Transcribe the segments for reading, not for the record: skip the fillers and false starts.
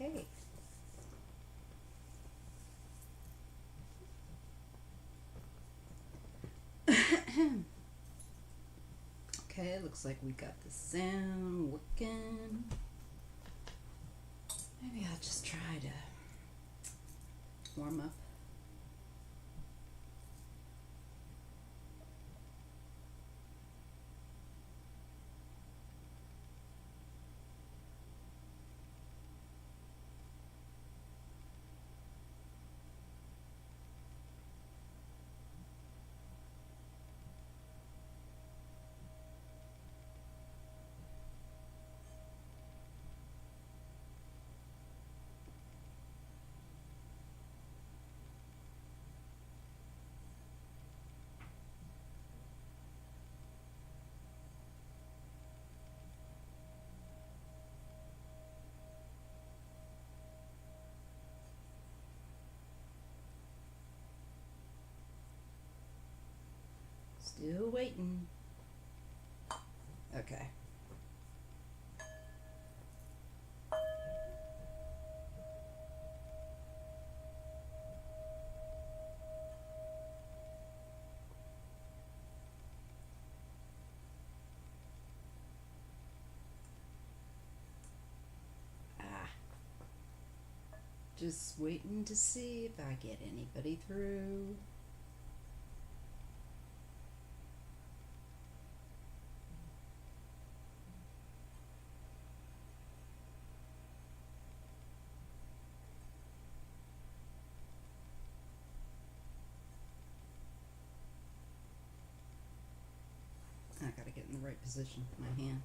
Okay. Okay, looks like we got the sound working. Maybe I'll just try to warm up. Still waiting. Okay. Just waiting to see if I get anybody through. I gotta get in the right position with my hand.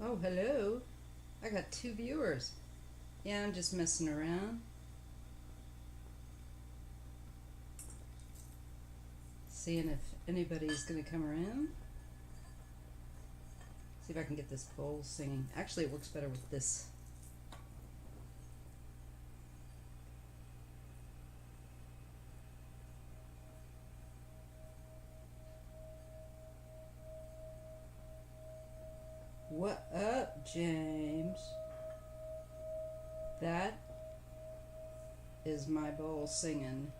Oh, hello. I got 2 viewers. Yeah, I'm just messing around. Seeing if anybody's gonna come around. See if I can get this bowl singing. Actually, it works better with this. What up, James? That is my bowl singing.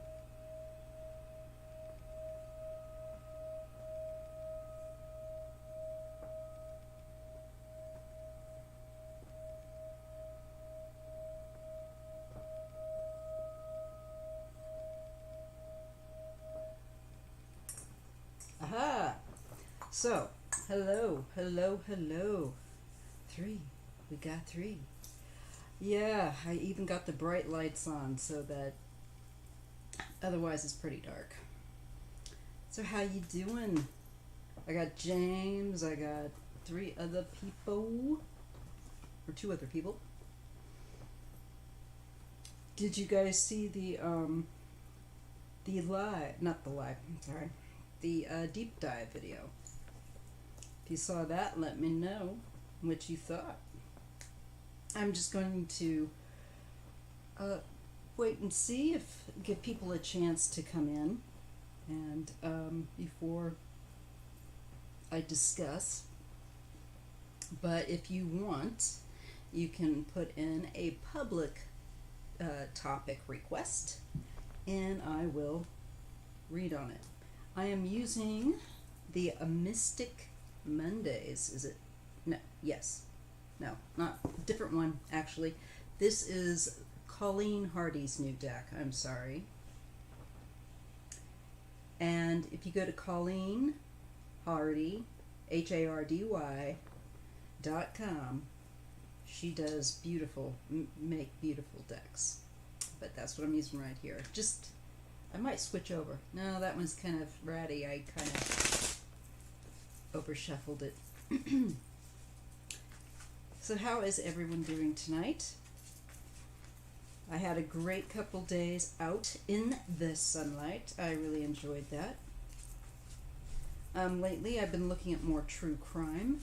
Aha! So, hello, hello, hello. 3. We got 3. Yeah, I even got the bright lights on so that otherwise it's pretty dark. So how you doing? I got James, I got 3 other people, or 2 other people. Did you guys see the live, not the live, sorry, the deep dive video? If you saw that, let me know what you thought. I'm just going to wait and see if give people a chance to come in, and before I discuss. But if you want, you can put in a public topic request, and I will read on it. I am using the Mystic Mondays. Is it? No. Yes. No. Not different one. Actually, this is Colleen Hardy's new deck. I'm sorry. And if you go to Colleen Hardy, HARDY.com, she does beautiful, make beautiful decks. But that's what I'm using right here. Just, I might switch over. No, that one's kind of ratty. I kind of over shuffled it. So how is everyone doing tonight? I had a great couple days out in the sunlight. I really enjoyed that. Lately, I've been looking at more true crime.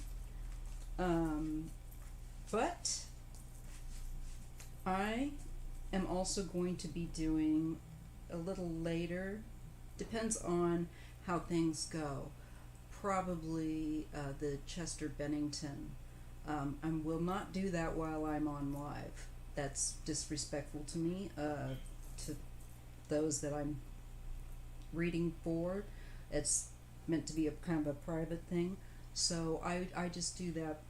But I am also going to be doing a little later, depends on how things go, probably the Chester Bennington. I will not do that while I'm on live. That's disrespectful to me, to those that I'm reading for. It's meant to be a kind of a private thing. So I just do that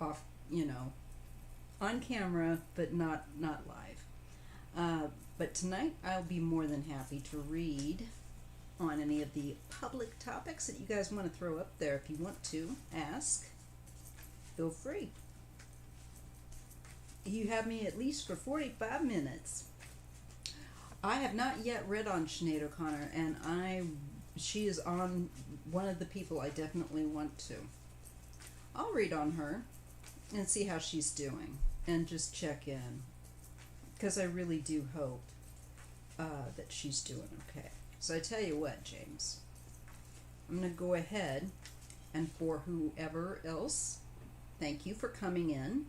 off, on camera, but not live. But tonight I'll be more than happy to read on any of the public topics that you guys want to throw up there. If you want to ask, feel free. You have me at least for 45 minutes. I have not yet read on Sinead O'Connor, and she is on one of the people I definitely want to. I'll read on her and see how she's doing and just check in, because I really do hope that she's doing okay. So I tell you what, James, I'm going to go ahead, and for whoever else, thank you for coming in.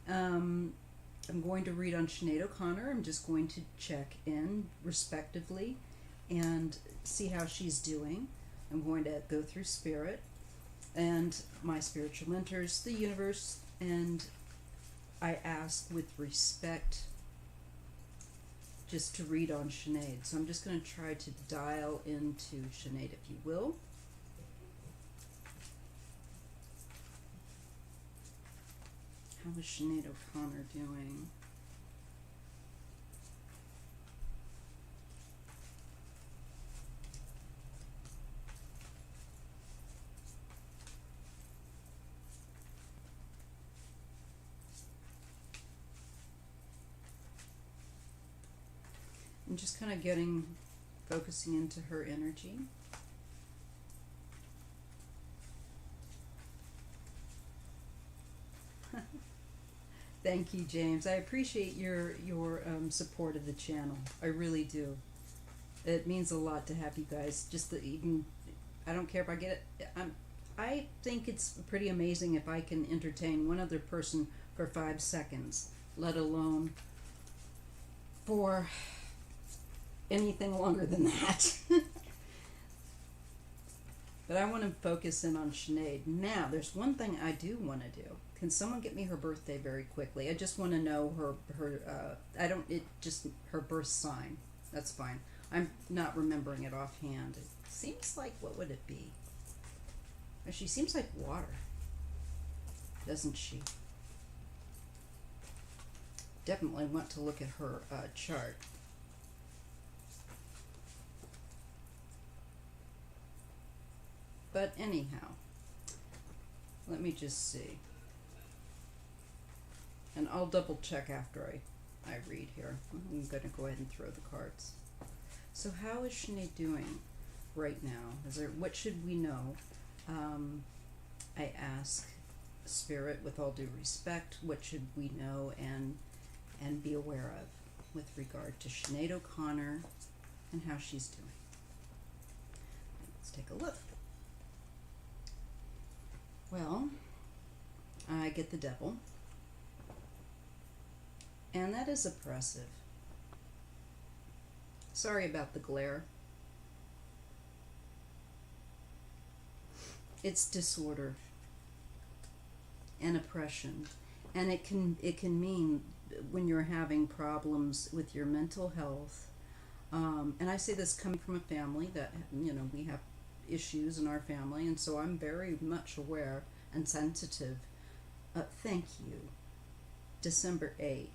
I'm going to read on Sinead O'Connor. I'm just going to check in respectively and see how she's doing. I'm going to go through spirit and my spiritual mentors, the universe, and I ask with respect just to read on Sinead. So I'm just going to try to dial into Sinead, if you will. How is Sinead O'Connor doing? I'm just kind of focusing into her energy. Thank you, James. I appreciate your support of the channel. I really do. It means a lot to have you guys. Just that even, I don't care if I get it. I think it's pretty amazing if I can entertain one other person for 5 seconds, let alone for anything longer than that. But I want to focus in on Sinead. Now, there's one thing I do want to do. Can someone get me her birthday very quickly? I just want to know her birth sign. That's fine. I'm not remembering it offhand. It seems like, what would it be? She seems like water, doesn't she? Definitely want to look at her chart. But anyhow, let me just see. And I'll double check after I read here. I'm going to go ahead and throw the cards. So how is Sinead doing right now? What should we know? I ask Spirit with all due respect, what should we know and be aware of with regard to Sinead O'Connor and how she's doing? Let's take a look. Well, I get the Devil. And that is oppressive. Sorry about the glare. It's disorder and oppression. And it can mean when you're having problems with your mental health. And I say this coming from a family that, we have issues in our family, and so I'm very much aware and sensitive. Thank you. December 8th.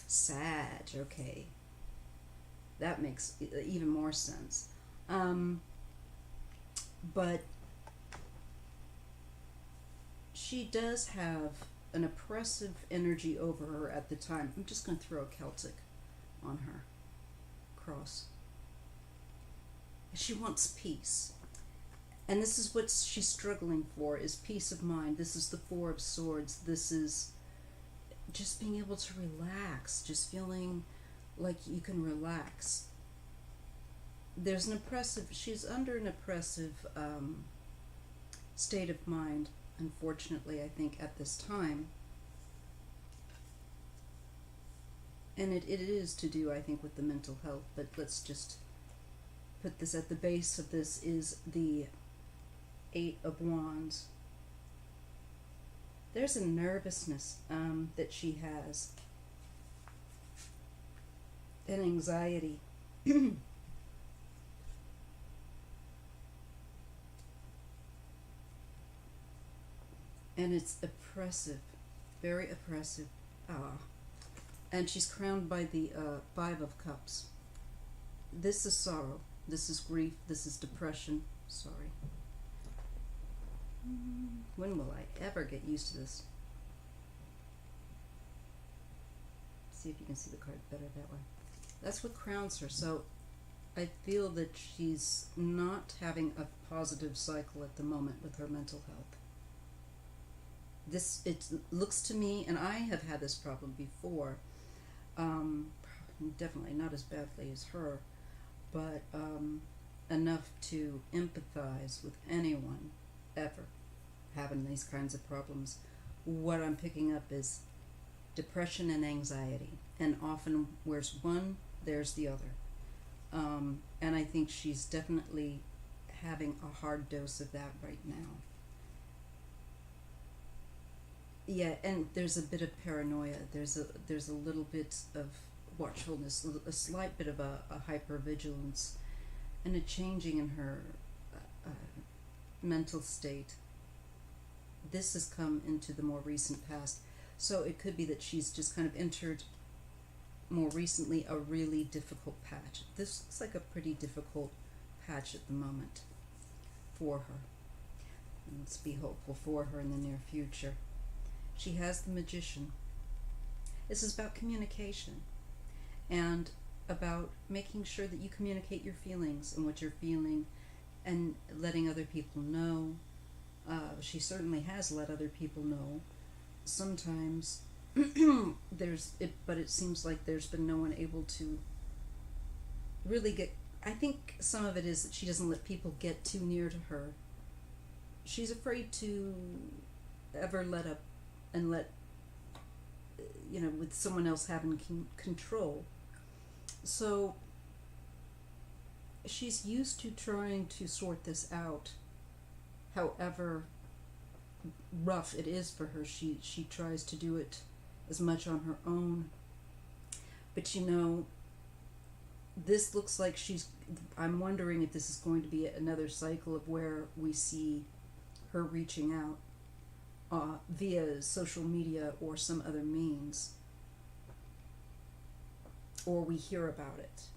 Sag. Okay. That makes even more sense. But she does have an oppressive energy over her at the time. I'm just going to throw a Celtic on her cross. She wants peace. And this is what she's struggling for, is peace of mind. This is the Four of Swords. This is just being able to relax, just feeling like you can relax. She's under an oppressive state of mind, unfortunately, I think, at this time. And it is to do, I think, with the mental health, but let's just put this at the base of this is the Eight of Wands. There's a nervousness that she has, an anxiety. And it's oppressive, very oppressive. And she's crowned by the Five of Cups. This is sorrow, this is grief, this is depression. Sorry. When will I ever get used to this? See if you can see the card better that way. That's what crowns her. So I feel that she's not having a positive cycle at the moment with her mental health. It looks to me, and I have had this problem before, definitely not as badly as her, but enough to empathize with anyone ever having these kinds of problems. What I'm picking up is depression and anxiety, and often where's one, there's the other. And I think she's definitely having a hard dose of that right now. Yeah, and there's a bit of paranoia. There's a little bit of watchfulness, a slight bit of a hypervigilance, and a changing in her mental state. This has come into the more recent past, so it could be that she's just kind of entered more recently a really difficult patch. This looks like a pretty difficult patch at the moment for her. Let's be hopeful for her in the near future. She has the Magician. This is about communication and about making sure that you communicate your feelings and what you're feeling and letting other people know. She certainly has let other people know. Sometimes but it seems like there's been no one able to really get. I think some of it is that she doesn't let people get too near to her. She's afraid to ever let with someone else having control. So she's used to trying to sort this out. However rough it is for her, she tries to do it as much on her own. But this looks like I'm wondering if this is going to be another cycle of where we see her reaching out via social media or some other means, or we hear about it.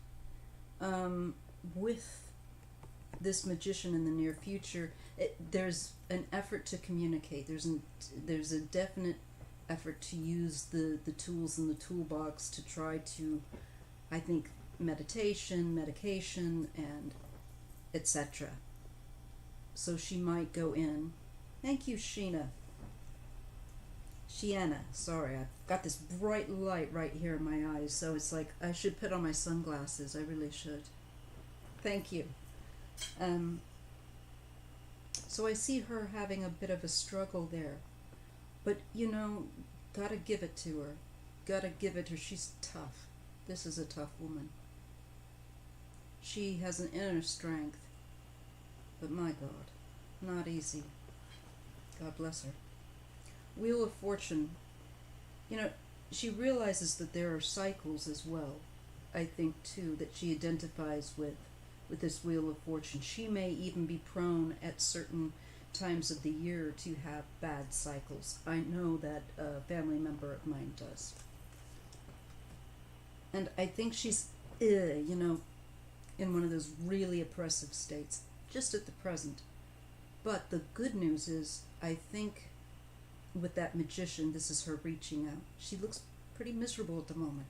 With this Magician in the near future, there's an effort to communicate. There's a definite effort to use the tools in the toolbox to try to, I think, meditation, medication, and etc. So she might go in. Thank you, Sheena, sorry, I've got this bright light right here in my eyes, so it's like I should put on my sunglasses. I really should. Thank you. So I see her having a bit of a struggle there. But, gotta give it to her. Gotta give it to her. She's tough. This is a tough woman. She has an inner strength. But my God, not easy. God bless her. Wheel of Fortune. She realizes that there are cycles as well, I think, too, that she identifies with this Wheel of Fortune. She may even be prone at certain times of the year to have bad cycles. I know that a family member of mine does. And I think she's, in one of those really oppressive states, just at the present. But the good news is, I think with that Magician, this is her reaching out. She looks pretty miserable at the moment.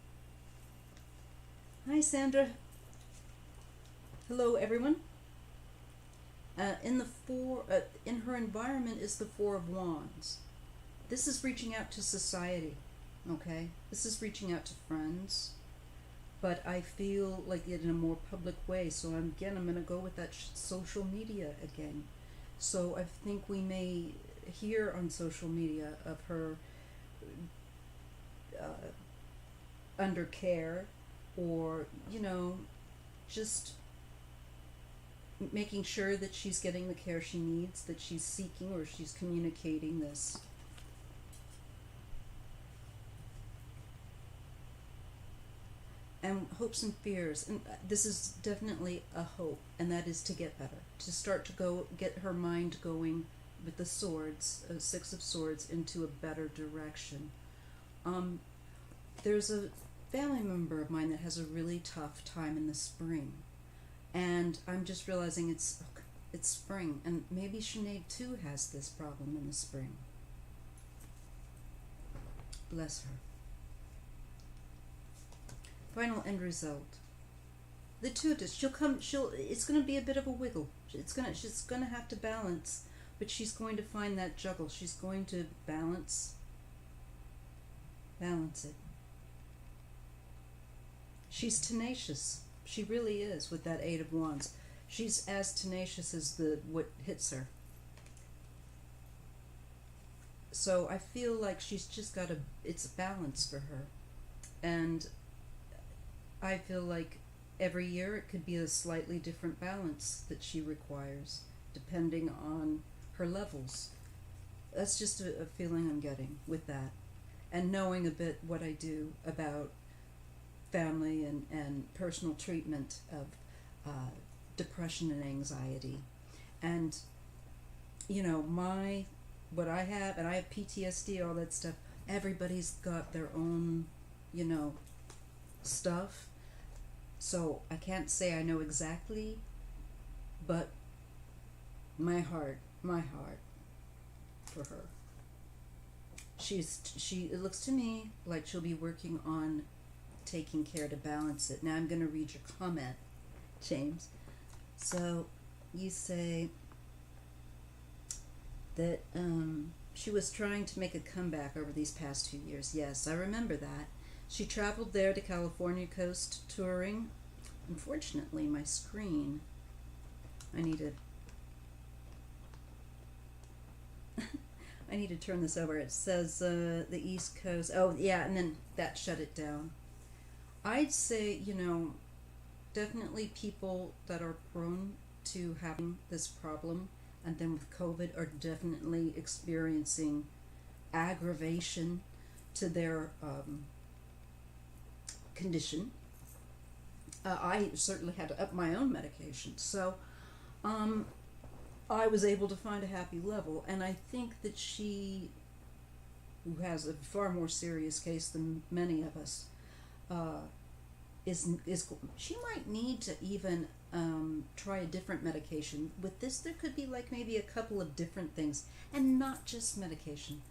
Hi, Sandra. Hello, everyone. In her environment is the Four of Wands. This is reaching out to society. okay? This is reaching out to friends, but I feel like it in a more public way. So I'm going to go with that social media again. So I think we may hear on social media of her under care, or just making sure that she's getting the care she needs, that she's seeking, or she's communicating this. And hopes and fears, and this is definitely a hope, and that is to get better, to start to go get her mind going with the swords, Six of Swords, into a better direction. There's a family member of mine that has a really tough time in the spring, and I'm just realizing it's spring, and maybe Sinead too has this problem in the spring. Bless her. Final end result. The two of us, it's gonna be a bit of a wiggle. She's gonna have to balance, but she's going to find that juggle. She's going to balance it. She's tenacious. She really is, with that Eight of Wands. She's as tenacious as what hits her. So I feel like she's just it's balance for her. And I feel like every year it could be a slightly different balance that she requires, depending on her levels. That's just a feeling I'm getting with that. And knowing a bit what I do about family and personal treatment of depression and anxiety. And, what I have, and I have PTSD, all that stuff, everybody's got their own, stuff. So I can't say I know exactly, but my heart for her. It looks to me like she'll be working on taking care to balance it. Now I'm going to read your comment, James. So you say that she was trying to make a comeback over these past 2 years. Yes, I remember that. She traveled there to California coast touring. Unfortunately, my screen, I need to turn this over. It says the East Coast. Oh, yeah, and then that shut it down. I'd say, definitely people that are prone to having this problem, and then with COVID, are definitely experiencing aggravation to their condition. I certainly had to up my own medication, so I was able to find a happy level, and I think that she, who has a far more serious case than many of us, she might need to even try a different medication. With this, there could be maybe a couple of different things, and not just medication.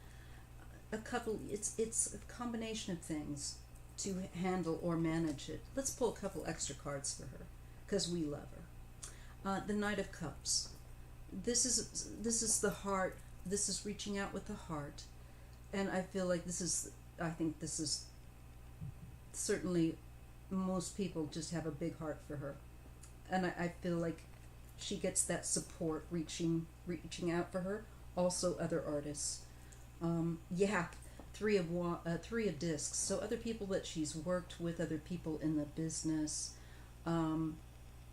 It's a combination of things to handle or manage it. Let's pull a couple extra cards for her, because we love her. The Knight of Cups. This is the heart. This is reaching out with the heart, and I feel like I think this is certainly, most people just have a big heart for her, and I feel like she gets that support reaching out for her. Also, other artists. Three of Discs. So other people that she's worked with, other people in the business.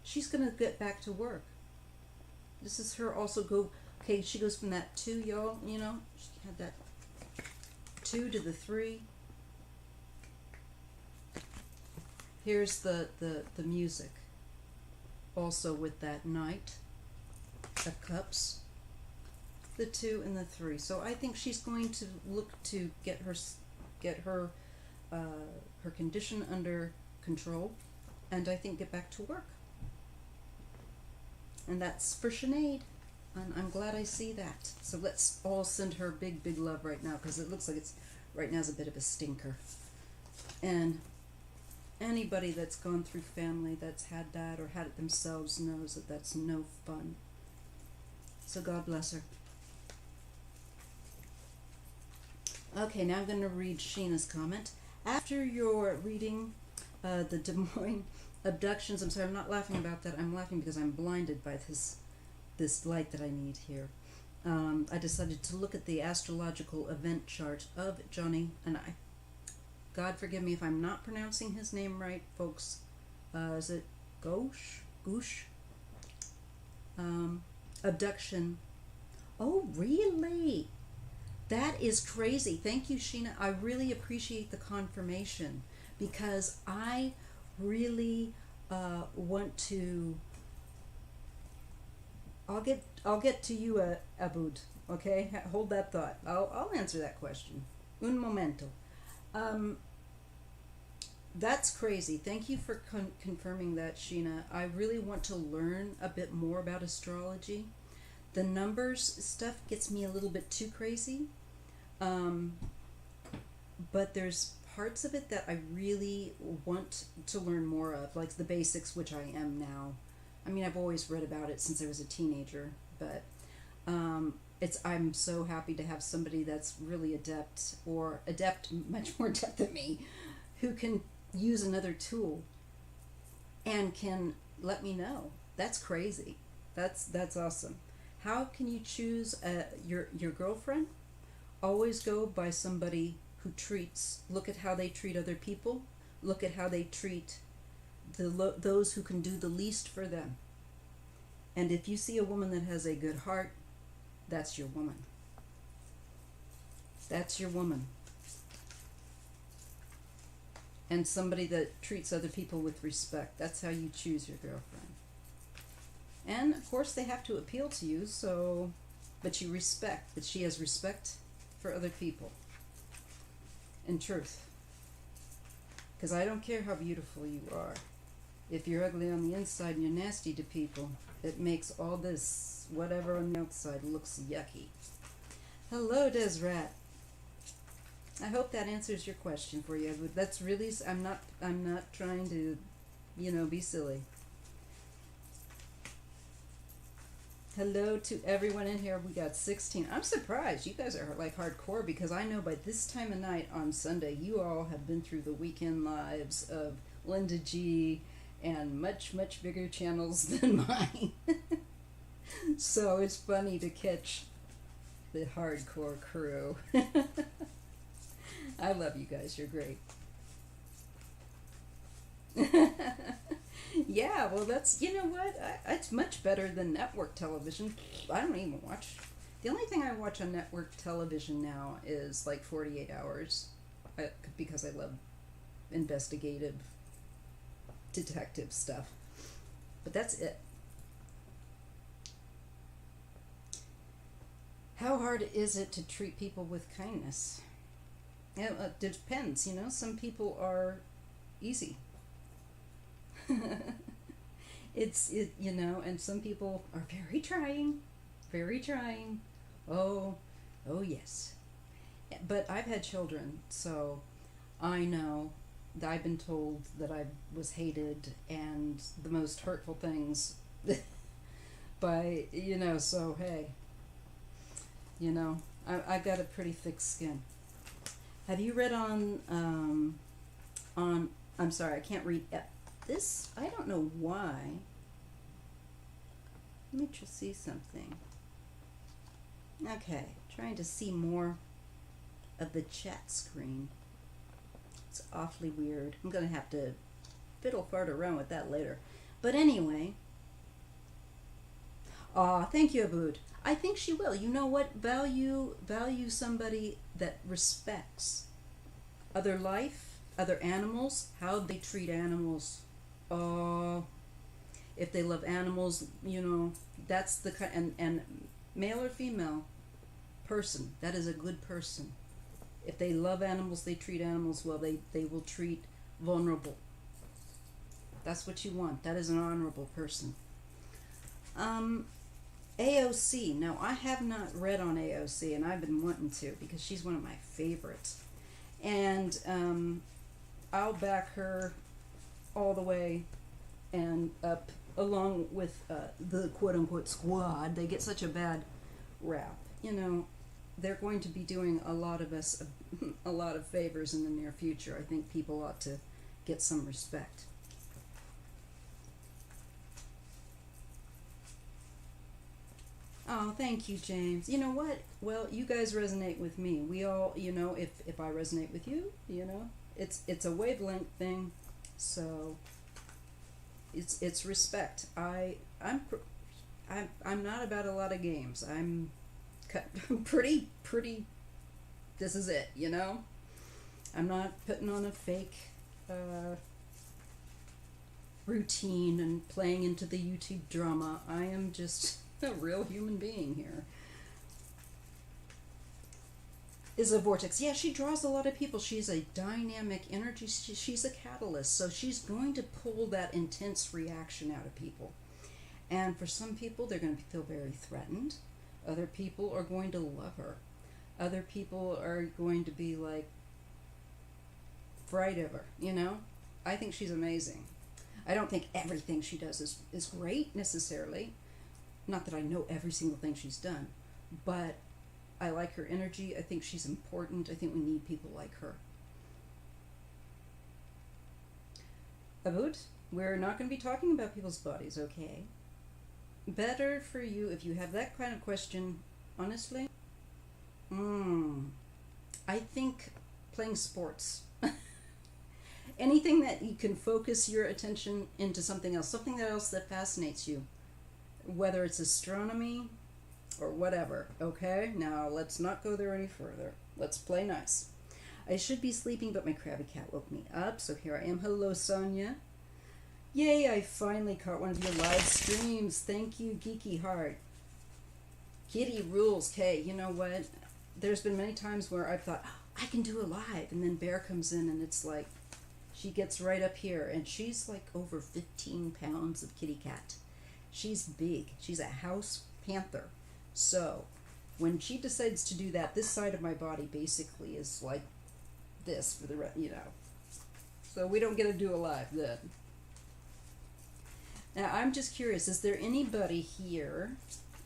She's gonna get back to work. This is her also she goes from that 2, y'all, she had that 2 to the 3. Here's the music. Also with that Knight of Cups. The 2 and the 3. So I think she's going to look to get her condition under control, and I think get back to work. And that's for Sinead, and I'm glad I see that. So let's all send her big love right now, because it looks like right now is a bit of a stinker. And anybody that's gone through family that's had that or had it themselves knows that that's no fun. So God bless her. Okay, now I'm going to read Sheena's comment. After your reading the Des Moines abductions, I'm sorry, I'm not laughing about that. I'm laughing because I'm blinded by this light that I need here. I decided to look at the astrological event chart of Johnny and I. God forgive me if I'm not pronouncing his name right, folks. Is it Goosh? Abduction. Oh, really? That is crazy. Thank you, Sheena. I really appreciate the confirmation because I really want to. I'll get to you, Abud. Okay, hold that thought. I'll answer that question. Un momento. That's crazy. Thank you for confirming that, Sheena. I really want to learn a bit more about astrology. The numbers stuff gets me a little bit too crazy. But there's parts of it that I really want to learn more of, like the basics, which I am now. I mean, I've always read about it since I was a teenager, but I'm so happy to have somebody that's really adept, much more adept than me, who can use another tool and can let me know. That's crazy. That's awesome. How can you choose your girlfriend? Always go by somebody who look at how they treat other people, look at how they treat those who can do the least for them. And if you see a woman that has a good heart, that's your woman. That's your woman. And somebody that treats other people with respect. That's how you choose your girlfriend. And of course they have to appeal to you, but you respect that she has respect for other people. In truth. Because I don't care how beautiful you are. If you're ugly on the inside and you're nasty to people, it makes all this whatever on the outside looks yucky. Hello, Desrat. I hope that answers your question for you. That's really, I'm not trying to, be silly. Hello to everyone in here. We got 16. I'm surprised. You guys are like hardcore because I know by this time of night on Sunday, you all have been through the weekend lives of Linda G and much, much bigger channels than mine. So it's funny to catch the hardcore crew. I love you guys. You're great. Yeah, well, that's, you know what? It's much better than network television. I don't even watch. The only thing I watch on network television now is like 48 Hours because I love investigative detective stuff. But that's it. How hard is it to treat people with kindness? It depends, Some people are easy. And some people are very trying. Oh yes. But I've had children, so I know that I've been told that I was hated and the most hurtful things by, so hey, I've got a pretty thick skin. Have you read on I'm sorry, I can't read this. I don't know why. Let me just see something. Okay, trying to see more of the chat screen. It's awfully weird. I'm going to have to fiddle fart around with that later. But anyway. Thank you, Abood. I think she will. You know what? Value somebody that respects other life, other animals, how they treat animals. If they love animals, that's the kind, and male or female person, that is a good person. If they love animals, they treat animals well, they will treat vulnerable. That's what you want. That is an honorable person. AOC. Now, I have not read on AOC, and I've been wanting to because she's one of my favorites. And I'll back her all the way and up, along with the quote-unquote squad. They get such a bad rap. they're going to be doing a lot of us a lot of favors in the near future. I think people ought to get some respect. Oh, thank you, James. You know what? Well, you guys resonate with me. We all, if I resonate with you, it's a wavelength thing. So it's respect. I'm not about a lot of games. I'm pretty. This is it. I'm not putting on a fake routine and playing into the YouTube drama. I am just a real human being here. Is a vortex. Yeah, she draws a lot of people. She's a dynamic energy. She's a catalyst. So she's going to pull that intense reaction out of people. And for some people, they're going to feel very threatened. Other people are going to love her. Other people are going to be like, fright of her, I think she's amazing. I don't think everything she does is great necessarily. Not that I know every single thing she's done, but I like her energy. I think she's important. I think we need people like her. Abud, we're not going to be talking about people's bodies, okay? Better for you if you have that kind of question, honestly. I think playing sports. Anything that you can focus your attention into something else that fascinates you. Whether it's astronomy or whatever, okay? Now, let's not go there any further. Let's play nice. I should be sleeping, but my crabby cat woke me up, so here I am. Hello, Sonia. Yay, I finally caught one of your live streams. Thank you, Geeky Heart. Kitty rules. Okay, you know what? There's been many times where I've thought, I can do a live, and then Bear comes in, and it's like, she gets right up here, and she's like over 15 pounds of kitty cat. She's big. She's a house panther. So when she decides to do that, this side of my body basically is like this for the rest, So we don't get to do a live then. Now I'm just curious, is there anybody here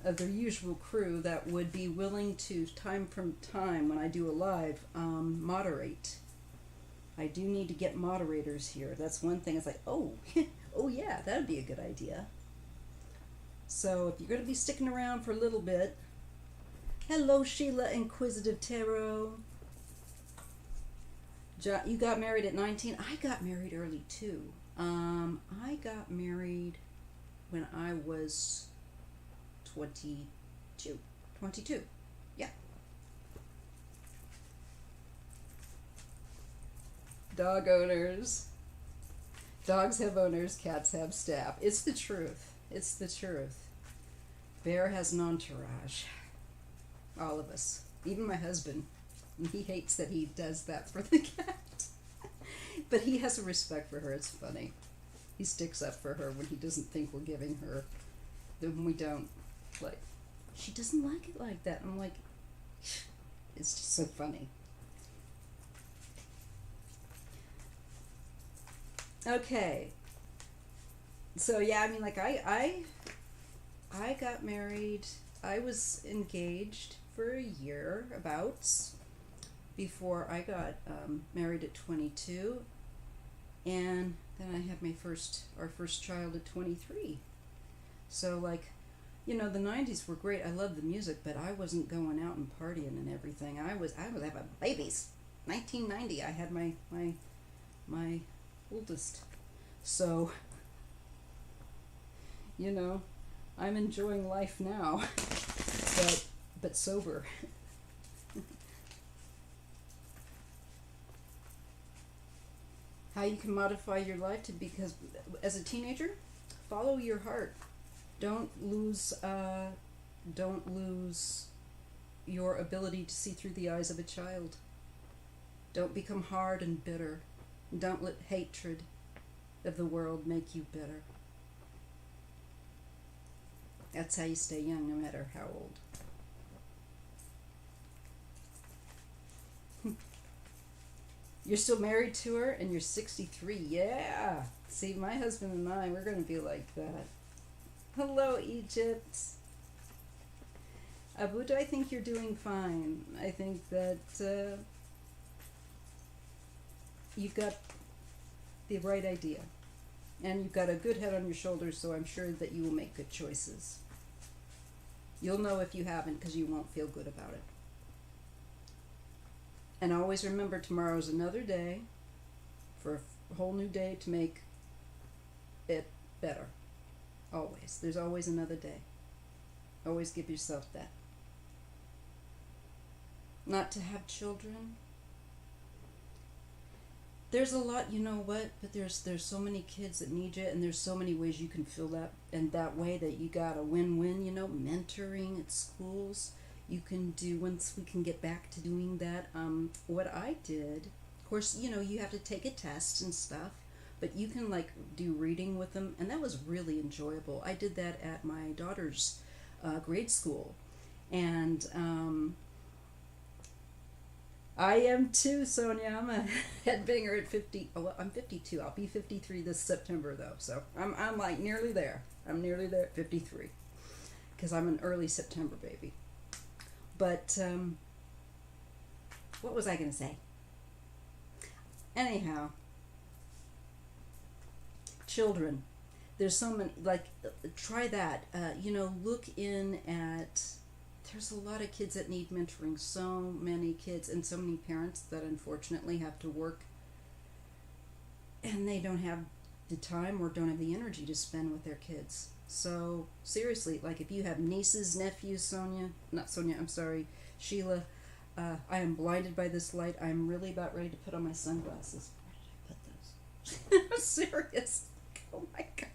of their usual crew that would be willing to, time from time when I do a live, moderate? I do need to get moderators here. That's one thing. It's like, oh yeah, that'd be a good idea. So if you're going to be sticking around for a little bit, hello Sheila Inquisitive Tarot. You got married at 19. I got married early too. I got married when I was 22. Yeah. Dog owners. Dogs have owners, cats have staff. It's the truth. It's the truth. Bear has an entourage. All of us. Even my husband. He hates that he does that for the cat. But he has a respect for her. It's funny. He sticks up for her when he doesn't think we're giving her. Then we don't. Like, she doesn't like it like that. I'm like, it's just so funny. Okay. So yeah, I mean, like I got married. I was engaged for a year about before I got married at 22, and then I had our first child at 23. So like, the 90s were great. I loved the music, but I wasn't going out and partying and everything. I was having babies. 1990, I had my oldest. So, I'm enjoying life now, but sober. How you can modify your life because as a teenager, follow your heart. Don't lose your ability to see through the eyes of a child. Don't become hard and bitter. Don't let hatred of the world make you bitter. That's how you stay young, no matter how old. You're still married to her and you're 63. Yeah. See, my husband and I, we're going to be like that. Hello, Egypt. Abud, I think you're doing fine. I think that you've got the right idea. And you've got a good head on your shoulders, so I'm sure that you will make good choices. You'll know if you haven't because you won't feel good about it. And always remember, tomorrow's another day for a whole new day to make it better. Always. There's always another day. Always give yourself that. Not to have children. There's a lot, you know what, but there's so many kids that need you, and there's so many ways you can feel that, and that way that you got a win-win, you know, mentoring at schools. You can do, once we can get back to doing that, what I did, of course, you know, you have to take a test and stuff, but you can like do reading with them, and that was really enjoyable. I did that at my daughter's grade school, and I am too, Sonia. I'm a headbanger at 50. Oh, well, I'm 52. I'll be 53 this September, though. So I'm like nearly there. I'm nearly there at 53. Because I'm an early September baby. But, what was I going to say? Anyhow. Children. There's so many, like, try that. You know, look in at... There's a lot of kids that need mentoring, so many kids, and so many parents that unfortunately have to work and they don't have the time or don't have the energy to spend with their kids. So seriously, like if you have nieces, nephews, Sheila, I am blinded by this light. I'm really about ready to put on my sunglasses. Where did I put those? Serious. Oh my God.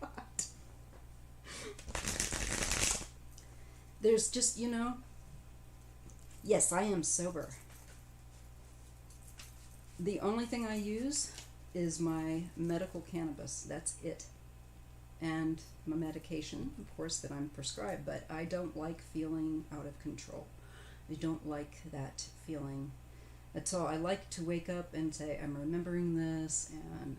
There's just, you know, yes, I am sober. The only thing I use is my medical cannabis. That's it. And my medication, of course, that I'm prescribed, but I don't like feeling out of control. I don't like that feeling at all. I like to wake up and say, I'm remembering this, and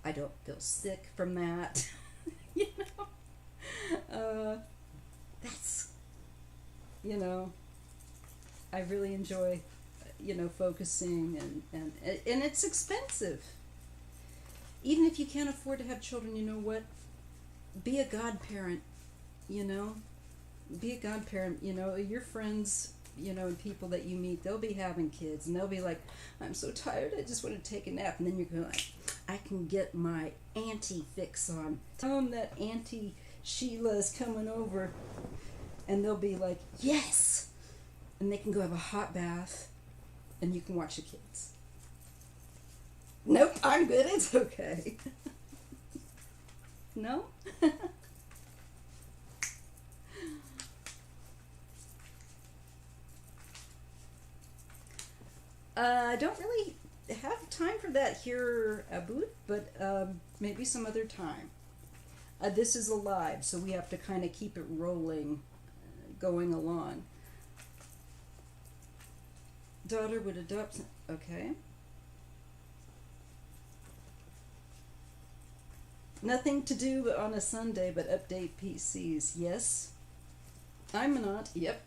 I don't feel sick from that. You know? That's, you know, I really enjoy, you know, focusing, and it's expensive. Even if you can't afford to have children, you know what? Be a godparent, you know? Be a godparent, you know? Your friends, you know, and people that you meet, they'll be having kids, and they'll be like, I'm so tired, I just want to take a nap. And then you're going like, I can get my auntie fix on. Tell them that Auntie Sheila's coming over, and they'll be like, yes! And they can go have a hot bath, and you can watch the kids. Nope, I'm good, it's okay. No? I don't really have time for that here, Abud, but maybe some other time. This is alive, so we have to kind of keep it rolling, going along. Daughter would adopt... Okay. Nothing to do on a Sunday but update PCs. Yes. I'm not. Yep.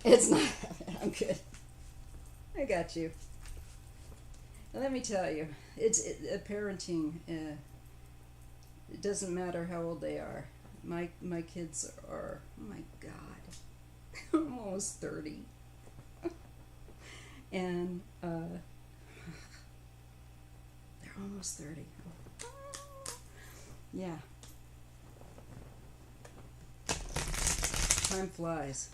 It's not... I'm good. I got you. Let me tell you, parenting... it doesn't matter how old they are. My kids are... Oh my God. I'm almost 30. And they're almost 30. Yeah. Time flies.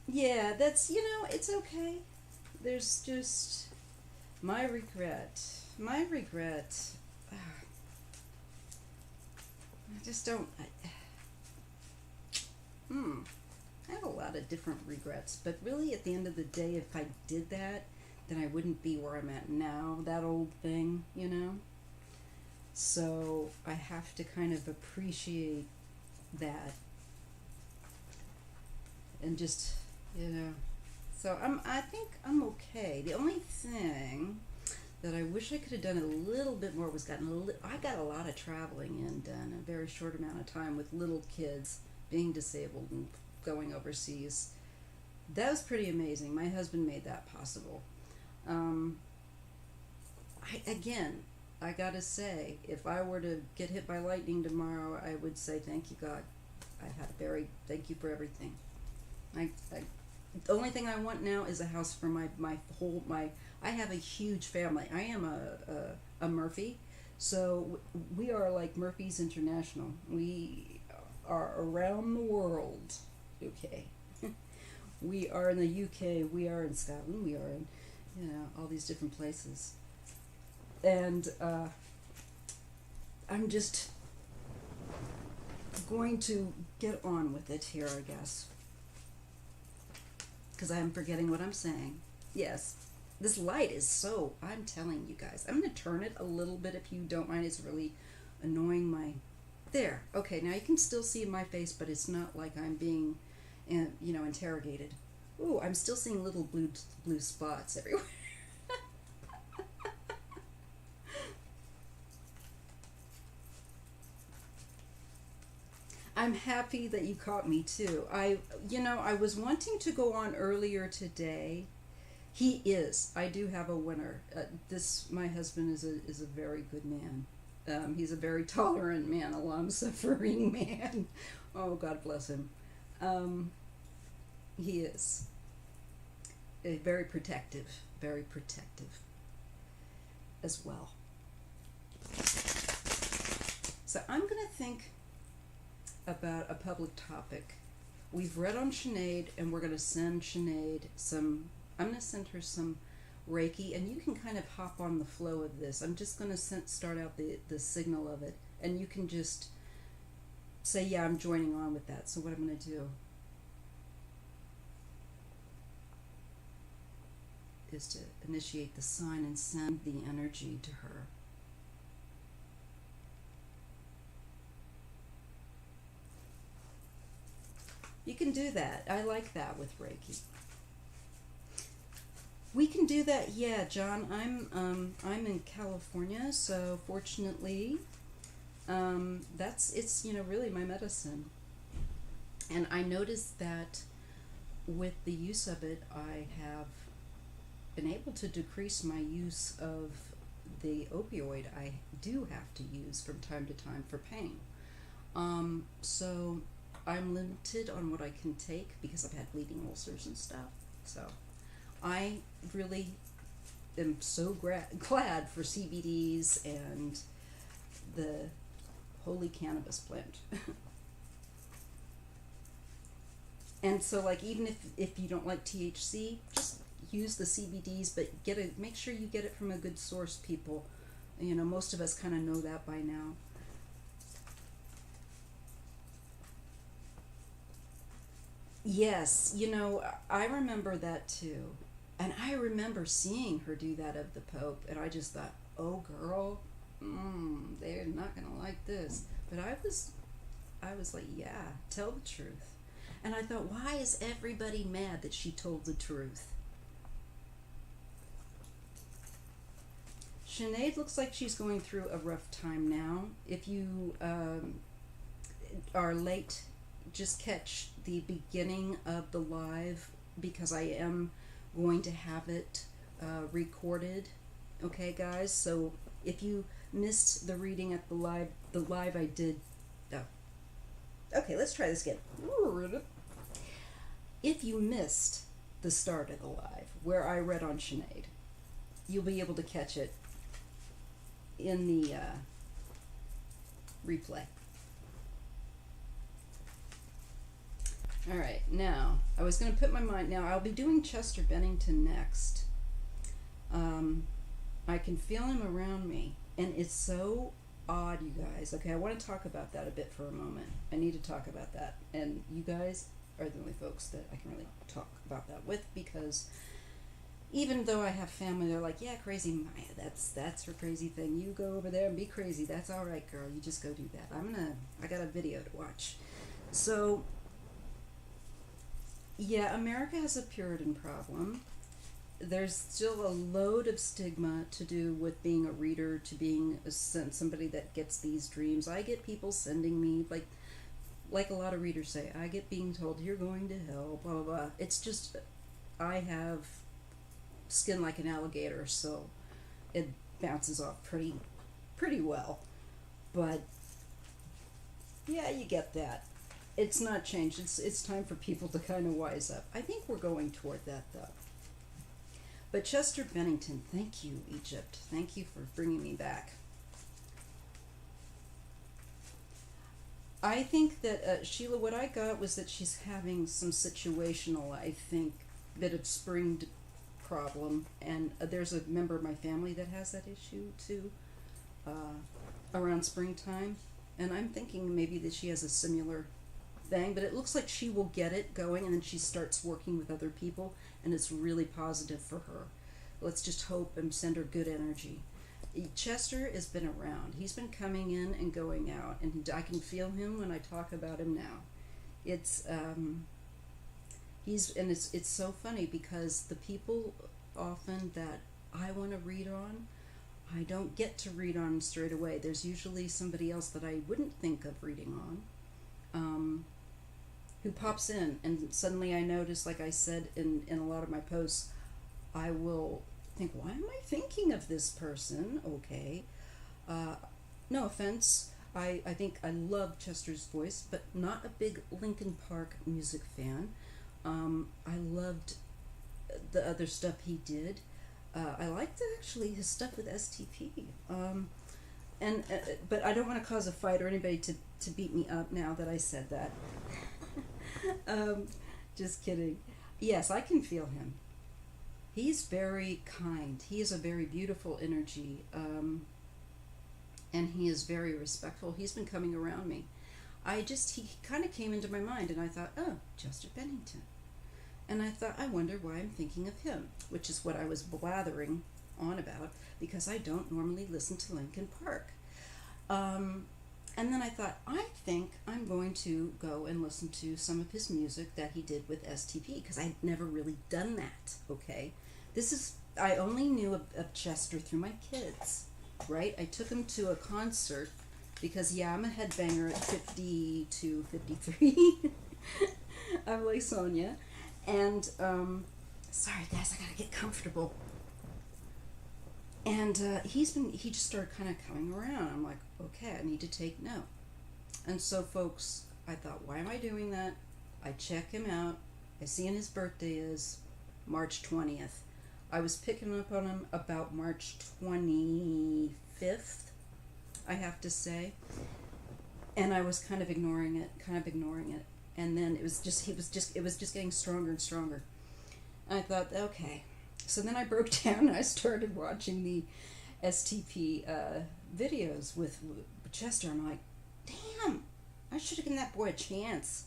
Yeah, that's, you know, it's okay. There's just my regret. I just don't. I have a lot of different regrets, but really at the end of the day, if I did that, then I wouldn't be where I'm at now, that old thing, you know? So I have to kind of appreciate that and just, you know. So I think I'm okay. The only thing that I wish I could have done a little bit more was I got a lot of traveling in done in a very short amount of time with little kids being disabled and going overseas. That was pretty amazing. My husband made that possible. Um, I gotta say, if I were to get hit by lightning tomorrow, I would say thank you, God. Thank you for everything. I the only thing I want now is a house for I have a huge family. I am a Murphy, so we are like Murphy's International. We are around the world. Okay. We are in the UK, we are in Scotland, we are in, all these different places. And I'm just going to get on with it here, I guess. Because I'm forgetting what I'm saying. Yes, this light is I'm telling you guys. I'm going to turn it a little bit if you don't mind. It's really annoying There. Okay, now you can still see my face, but it's not like I'm being, interrogated. Ooh, I'm still seeing little blue spots everywhere. I'm happy that you caught me too. I was wanting to go on earlier today. He is. I do have a winner. My husband is a very good man. He's a very tolerant man, a long-suffering man. Oh, God bless him. He is very protective as well. So I'm going to think about a public topic. We've read on Sinead, and we're going to send Sinead I'm going to send her some Reiki, and you can kind of hop on the flow of this. I'm just going to start out the signal of it, and you can just say, yeah, I'm joining on with that. So what I'm going to do is to initiate the sign and send the energy to her. You can do that. I like that with Reiki. We can do that. Yeah, John. I'm in California, so fortunately, it's really my medicine. And I noticed that with the use of it, I have been able to decrease my use of the opioid I do have to use from time to time for pain. So I'm limited on what I can take because I've had bleeding ulcers and stuff. So I really am so glad for CBDs and the holy cannabis plant. And so, like, even if you don't like THC, just use the CBDs, but make sure you get it from a good source, people. Most of us kind of know that by now. Yes, I remember that too. And I remember seeing her do that of the Pope, and I just thought, oh girl, they're not gonna like this. But I was like, yeah, tell the truth. And I thought, why is everybody mad that she told the truth? Sinead looks like she's going through a rough time now. If you are late, just catch the beginning of the live, because I am going to have it recorded. Okay, guys? So if you missed the reading at the live I did... Oh. Okay, let's try this again. If you missed the start of the live, where I read on Sinead, you'll be able to catch it in the replay. All right, now, I was going to put my mind... Now, I'll be doing Chester Bennington next. I can feel him around me, and it's so odd, you guys. Okay, I want to talk about that a bit for a moment. I need to talk about that, and you guys are the only folks that I can really talk about that with, because even though I have family, they're like, yeah, crazy Maya, that's her crazy thing. You go over there and be crazy. That's all right, girl. You just go do that. I got a video to watch. So... yeah, America has a Puritan problem. there's still a load of stigma to do with being a reader, to being somebody that gets these dreams. I get people sending me, like a lot of readers say, I get being told you're going to hell, blah blah blah. It's just, I have skin like an alligator, so it bounces off pretty well. But yeah, you get that. It's not changed. It's time for people to kind of wise up. I think we're going toward that though. But Chester Bennington, thank you, Egypt. Thank you for bringing me back. I think that Sheila, what I got was that she's having some situational, I think, bit of spring problem, and there's a member of my family that has that issue too, around springtime, and I'm thinking maybe that she has a similar thing, but it looks like she will get it going, and then she starts working with other people, and it's really positive for her. Let's just hope and send her good energy. Chester has been around. He's been coming in and going out, and I can feel him when I talk about him now. It's it's so funny because the people often that I want to read on, I don't get to read on straight away. There's usually somebody else that I wouldn't think of reading on, who pops in, and suddenly I notice, like I said in a lot of my posts, I will think, why am I thinking of this person? Okay. No offense. I think I love Chester's voice, but not a big Linkin Park music fan. I loved the other stuff he did. I liked actually his stuff with STP. But I don't want to cause a fight or anybody to beat me up now that I said that. Just kidding. Yes, I can feel him. He's very kind. He is a very beautiful energy, and he is very respectful. He's been coming around me. He kind of came into my mind, and I thought, oh, Chester Bennington. And I thought, I wonder why I'm thinking of him, which is what I was blathering on about, because I don't normally listen to Linkin Park. And then I thought, I think I'm going to go and listen to some of his music that he did with STP, because I'd never really done that, okay? I only knew of Chester through my kids, right? I took him to a concert, because, yeah, I'm a headbanger at 52, 53. I'm like Sonia. And, sorry guys, I gotta get comfortable. And he just started kind of coming around. I'm like, okay, I need to take note. And so, folks, I thought, why am I doing that? I check him out. I see when his birthday is March 20th. I was picking up on him about March 25th, I have to say. And I was kind of ignoring it. And then it was just getting stronger and stronger. And I thought, okay. So then I broke down and I started watching the STP videos with Chester. I'm like, damn, I should have given that boy a chance.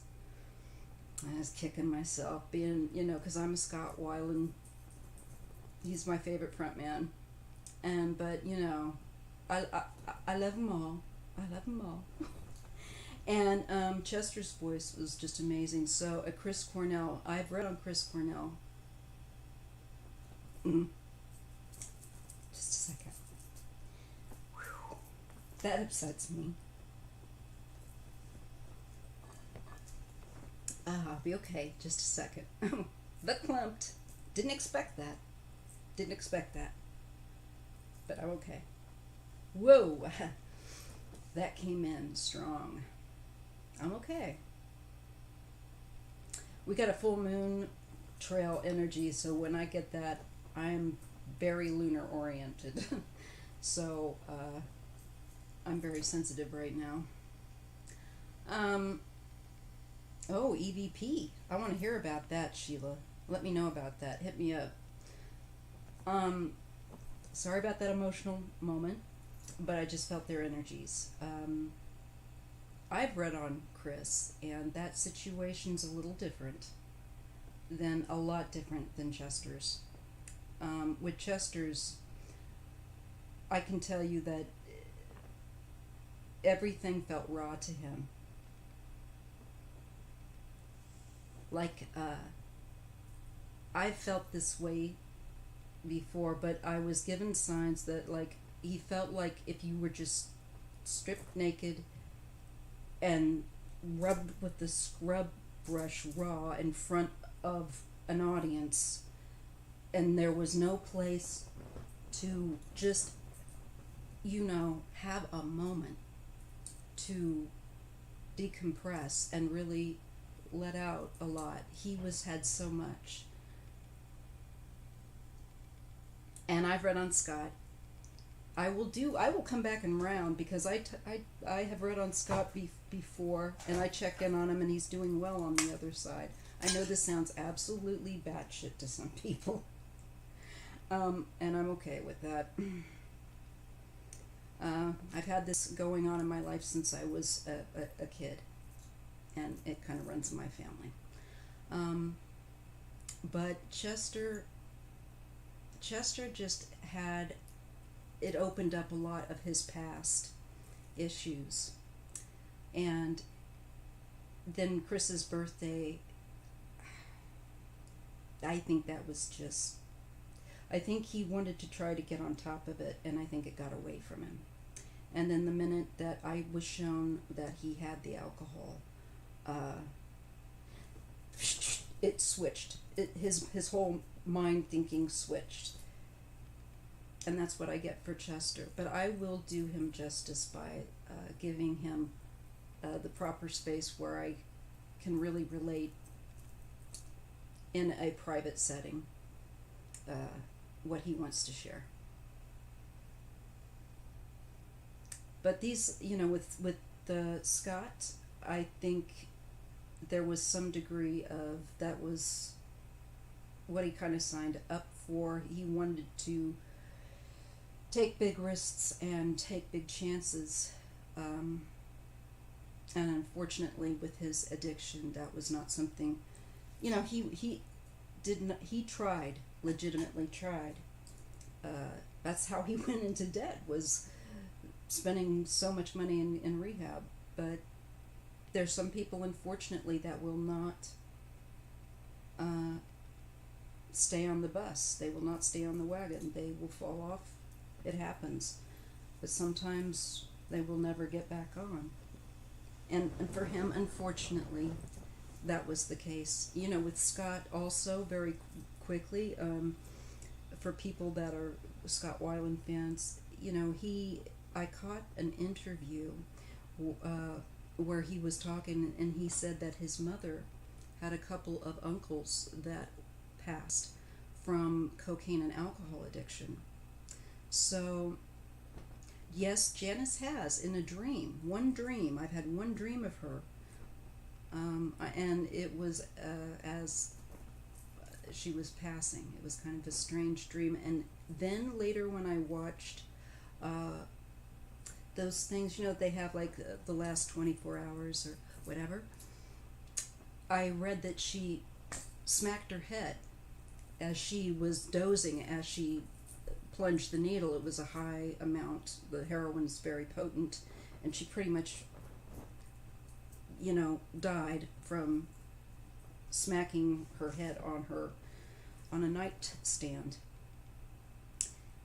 I was kicking myself, being, because I'm a Scott Weiland. He's my favorite front man. But I love them all. And Chester's voice was just amazing. So Chris Cornell, I've read on Chris Cornell. Just a second. Whew. That upsets me. I'll be okay. Just a second. But clumped. Didn't expect that. But I'm okay. Whoa. That came in strong. I'm okay. We got a full moon trail energy, so when I get that, I'm very lunar oriented. So I'm very sensitive right now. Oh, EVP. I want to hear about that, Sheila. Let me know about that. Hit me up. Sorry about that emotional moment, but I just felt their energies. I've read on Chris, and that situation's a little different, a lot different than Chester's. With Chester's, I can tell you that everything felt raw to him. Like, I've felt this way before, but I was given signs that, like, he felt like if you were just stripped naked and rubbed with the scrub brush raw in front of an audience, and there was no place to just, have a moment to decompress and really let out a lot. He had so much. And I've read on Scott. I will come back and round, because I have read on Scott before, and I check in on him, and he's doing well on the other side. I know this sounds absolutely batshit to some people, and I'm okay with that. I've had this going on in my life since I was a kid, and it kind of runs in my family. But Chester just had, it opened up a lot of his past issues. And then Chris's birthday, I think that was just, I think he wanted to try to get on top of it, and I think it got away from him. And then the minute that I was shown that he had the alcohol, it switched. His whole mind thinking switched. And that's what I get for Chester. But I will do him justice by giving him the proper space where I can really relate in a private setting what he wants to share. But these, with the Scott, I think there was some degree of, that was what he kind of signed up for. He wanted to take big risks and take big chances. And unfortunately, with his addiction, that was not something, he legitimately tried. That's how he went into debt, was spending so much money in rehab. But there's some people, unfortunately, that will not stay on the bus. They will not stay on the wagon. They will fall off. It happens. But sometimes they will never get back on. And for him, unfortunately, that was the case. With Scott also, very quickly, for people that are Scott Weiland fans, I caught an interview where he was talking, and he said that his mother had a couple of uncles that passed from cocaine and alcohol addiction. So, yes, Janice has, in a dream, I've had one dream of her, and it was as she was passing. It was kind of a strange dream. And then later, when I watched those things, they have like the last 24 hours or whatever, I read that she smacked her head as she was dozing, as she plunged the needle. It was a high amount. The heroin is very potent, and she pretty much, died from smacking her head on a nightstand.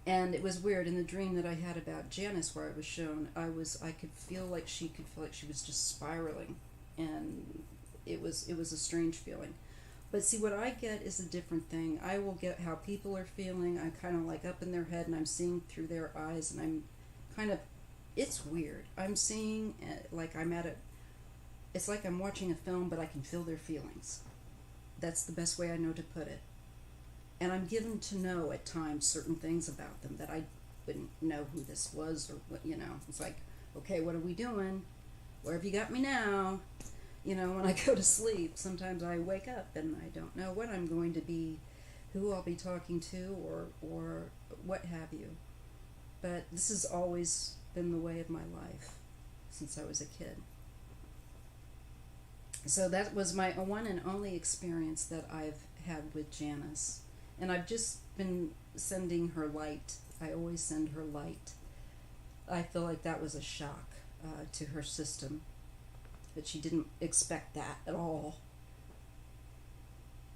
And it was weird. In the dream that I had about Janice, where I was shown, I could feel like she was just spiraling, and it was a strange feeling. But see, what I get is a different thing. I will get how people are feeling. I'm kind of like up in their head, and I'm seeing through their eyes, and I'm kind of, it's weird. I'm seeing, like I'm at it's like I'm watching a film, but I can feel their feelings. That's the best way I know to put it. And I'm given to know at times certain things about them that I wouldn't know who this was, or what, It's like, okay, what are we doing? Where have you got me now? When I go to sleep, sometimes I wake up and I don't know what I'm going to be, who I'll be talking to, or what have you. But this has always been the way of my life since I was a kid. So that was my one and only experience that I've had with Janice. And I've just been sending her light. I always send her light. I feel like that was a shock to her system, that she didn't expect that at all.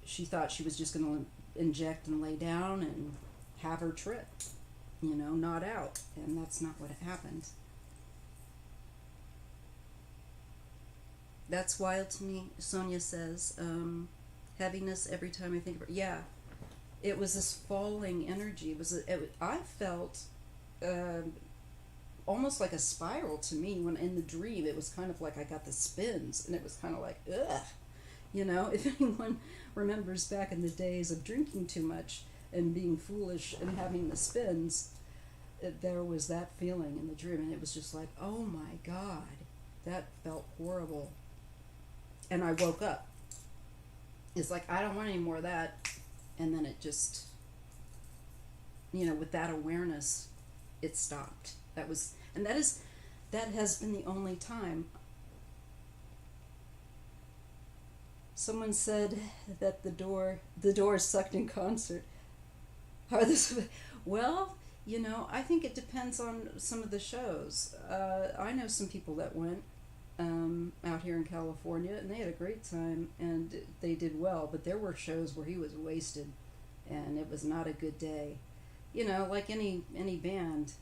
She thought she was just going to inject and lay down, and have her trip, not out. And that's not what happened. That's wild to me, Sonia says. Heaviness every time I think of it. Yeah, it was this falling energy. I felt almost like a spiral to me when in the dream. It was kind of like I got the spins, and it was kind of like, ugh. If anyone remembers back in the days of drinking too much and being foolish and having the spins, there was that feeling in the dream, and it was just like, oh my God, that felt horrible. And I woke up. It's like, I don't want any more of that. And then it just, with that awareness, it stopped. That has been the only time. Someone said that the door sucked in concert. Well, I think it depends on some of the shows. I know some people that went out here in California, and they had a great time, and they did well, but there were shows where he was wasted, and it was not a good day. Like any band,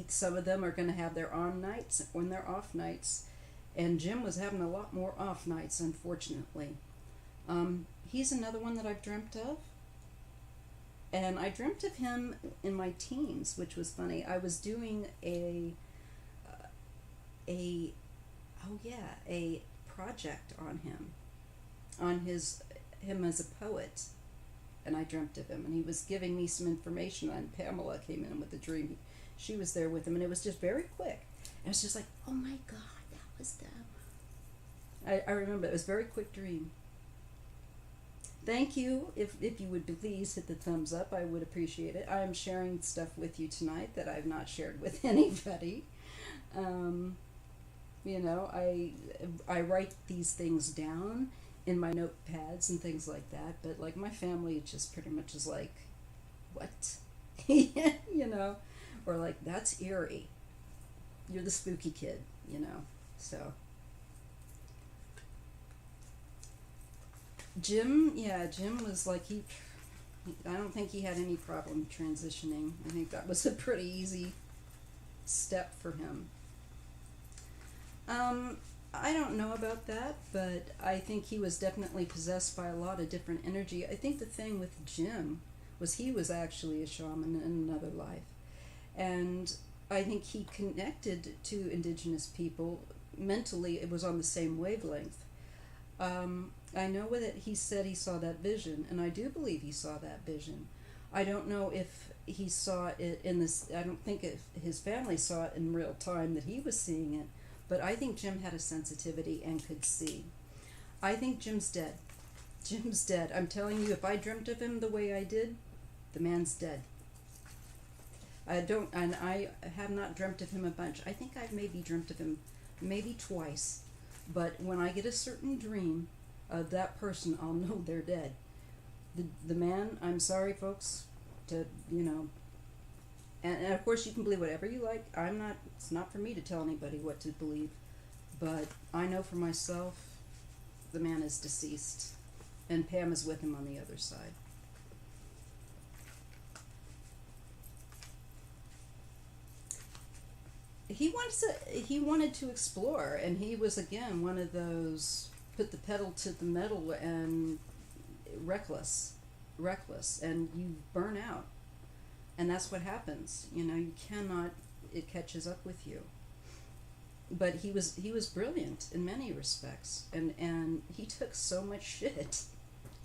some of them are going to have their on nights when they're off nights, and Jim was having a lot more off nights, unfortunately. He's another one that I've dreamt of. And I dreamt of him in my teens, which was funny. I was doing a project on him as a poet, and I dreamt of him, and he was giving me some information on Pamela came in with the dream. She was there with him, and it was just very quick. And it was just like, oh my God, that was them. I remember it was a very quick dream. Thank you. If you would please hit the thumbs up, I would appreciate it. I am sharing stuff with you tonight that I've not shared with anybody. I write these things down in my notepads and things like that, but like my family just pretty much is like, what? Or like, that's eerie. You're the spooky kid, so. Jim was like, I don't think he had any problem transitioning. I think that was a pretty easy step for him. I don't know about that, but I think he was definitely possessed by a lot of different energy. I think the thing with Jim was he was actually a shaman in another life. And I think he connected to indigenous people mentally. It was on the same wavelength. I know that he said he saw that vision, and I do believe he saw that vision. I don't know if he saw it in this, I don't think if his family saw it in real time that he was seeing it, but I think Jim had a sensitivity and could see. I think Jim's dead. Jim's dead. I'm telling you, if I dreamt of him the way I did, the man's dead. I have not dreamt of him a bunch. I think I've maybe dreamt of him maybe twice, but when I get a certain dream of that person, I'll know they're dead. The man, I'm sorry folks, and of course you can believe whatever you like. It's not for me to tell anybody what to believe, but I know for myself, the man is deceased, and Pam is with him on the other side. He wanted to explore, and he was again one of those put the pedal to the metal and reckless, and you burn out, and that's what happens. You cannot. It catches up with you. But he was brilliant in many respects, and he took so much shit.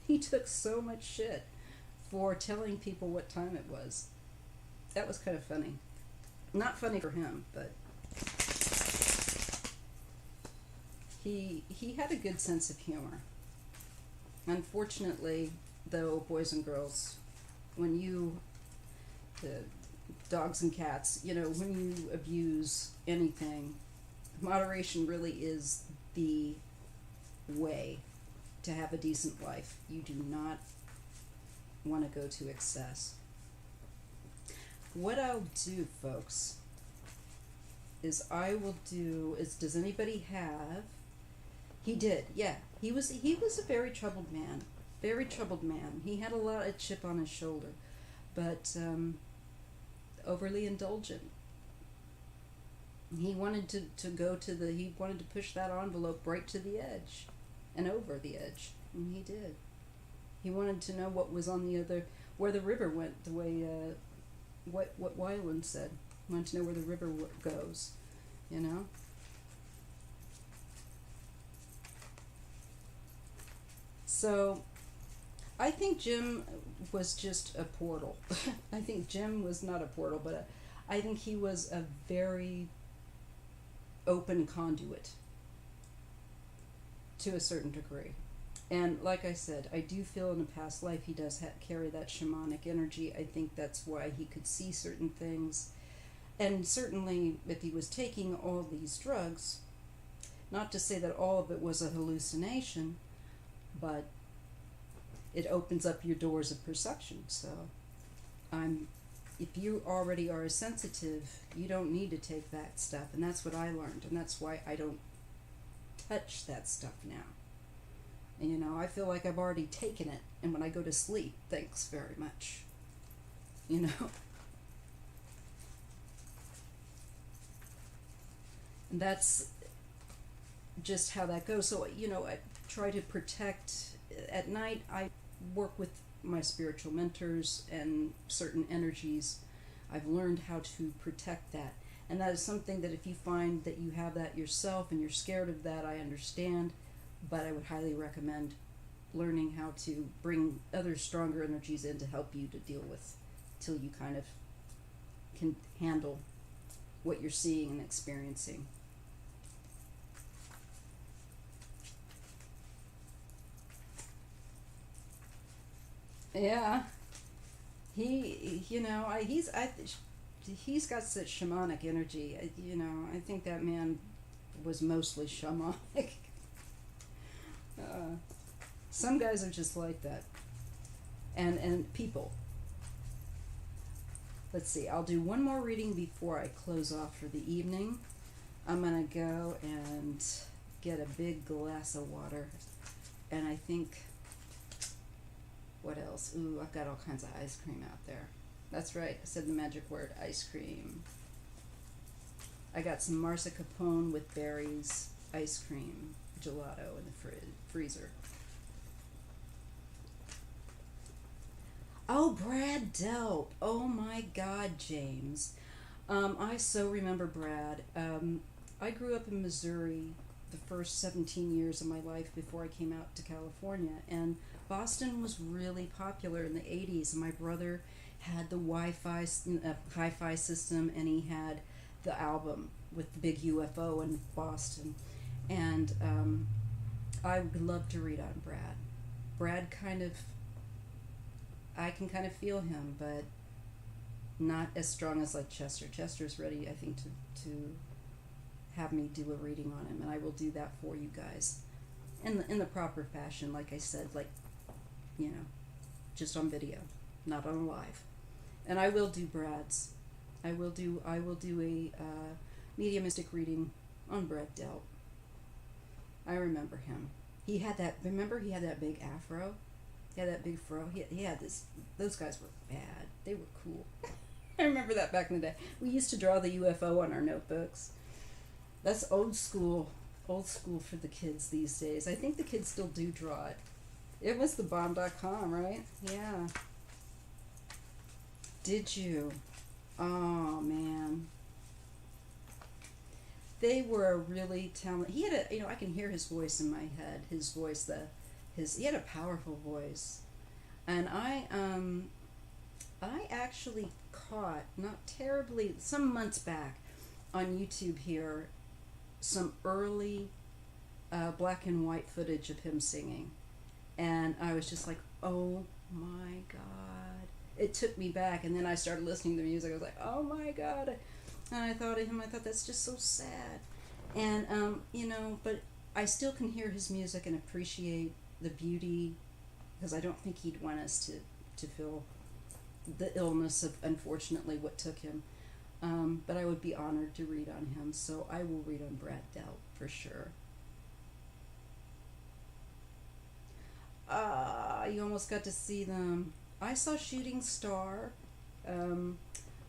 He took so much shit for telling people what time it was. That was kind of funny. Not funny for him, but he had a good sense of humor. Unfortunately, though, boys and girls, when you, dogs and cats, when you abuse anything, moderation really is the way to have a decent life. You do not want to go to excess. What I'll do, folks, does anybody have He did, yeah. He was a very troubled man. Very troubled man. He had a lot of chip on his shoulder, but overly indulgent. He wanted to go to the he wanted to push that envelope right to the edge and over the edge. And he did. He wanted to know what was on the other where the river went, the way what Weiland said. He wanted to know where the river goes, you know? So I think Jim was just a portal. I think Jim was not a portal, but I think he was a very open conduit to a certain degree. And like I said, I do feel in a past life he does carry that shamanic energy. I think that's why he could see certain things. And certainly, if he was taking all these drugs, not to say that all of it was a hallucination, but it opens up your doors of perception. So, if you already are sensitive, you don't need to take that stuff. And that's what I learned. And that's why I don't touch that stuff now. And I feel like I've already taken it. And when I go to sleep, thanks very much. And that's just how that goes. So, I try to protect. At night, I work with my spiritual mentors and certain energies. I've learned how to protect that. And that is something that if you find that you have that yourself and you're scared of that, I understand. But I would highly recommend learning how to bring other stronger energies in to help you to deal with till you kind of can handle what you're seeing and experiencing. Yeah, he's got such shamanic energy. I think that man was mostly shamanic. Uh, some guys are just like that, and people. Let's see. I'll do one more reading before I close off for the evening. I'm gonna go and get a big glass of water, and I think. What else? Ooh, I've got all kinds of ice cream out there. That's right, I said the magic word, ice cream. I got some mascarpone with berries, ice cream, gelato in the freezer. Oh, Brad Delp. Oh my God, James. I so remember Brad. I grew up in Missouri the first 17 years of my life before I came out to California, and Boston was really popular in the 80s, and my brother had the Wi-Fi, hi-fi system, and he had the album with the big UFO in Boston. And I would love to read on Brad. Brad I can kind of feel him, but not as strong as like Chester. Chester's ready, I think, to have me do a reading on him, and I will do that for you guys in the proper fashion, like I said, like just on video, not on live. And I will do Brad's. I will do a mediumistic reading on Brad Delp. I remember him. He had that. Remember, he had that big afro. He had that big fro. He had this. Those guys were bad. They were cool. I remember that back in the day. We used to draw the UFO on our notebooks. That's old school. Old school for the kids these days. I think the kids still do draw it. It was the bomb.com, right? Yeah. Did you? Oh, man. They were really talented. He had I can hear his voice in my head. His voice, he had a powerful voice. And I actually caught, not terribly, some months back on YouTube here, some early black and white footage of him singing. And I was just like, oh my God. It took me back, and then I started listening to the music. I was like, oh my God. And I thought of him, I thought that's just so sad. And, but I still can hear his music and appreciate the beauty, because I don't think he'd want us to feel the illness of, unfortunately, what took him. But I would be honored to read on him, so I will read on Brad Delp for sure. you almost got to see them. I saw Shooting Star,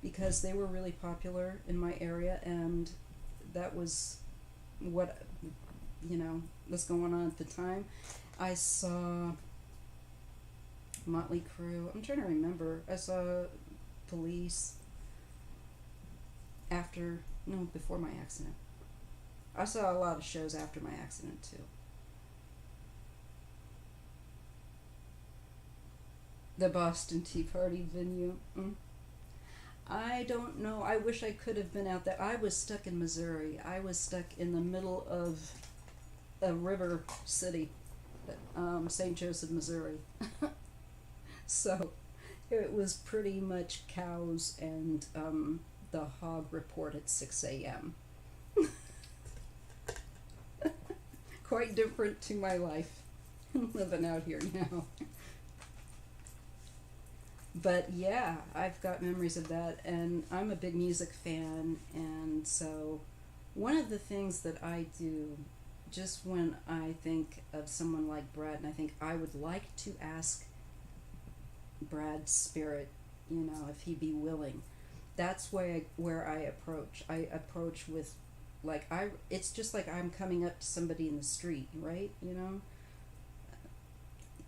because they were really popular in my area, and that was what, was going on at the time. I saw Motley Crue. I'm trying to remember. I saw Police before my accident. I saw a lot of shows after my accident too. The Boston Tea Party venue. I don't know. I wish I could have been out there. I was stuck in Missouri. I was stuck in the middle of a river city, St. Joseph, Missouri. So it was pretty much cows and the hog report at 6 a.m. Quite different to my life living out here now. But yeah, I've got memories of that, and I'm a big music fan, and so one of the things that I do just when I think of someone like Brad, and I think I would like to ask Brad's spirit, if he'd be willing, that's where I approach. I approach with, it's just like I'm coming up to somebody in the street, right?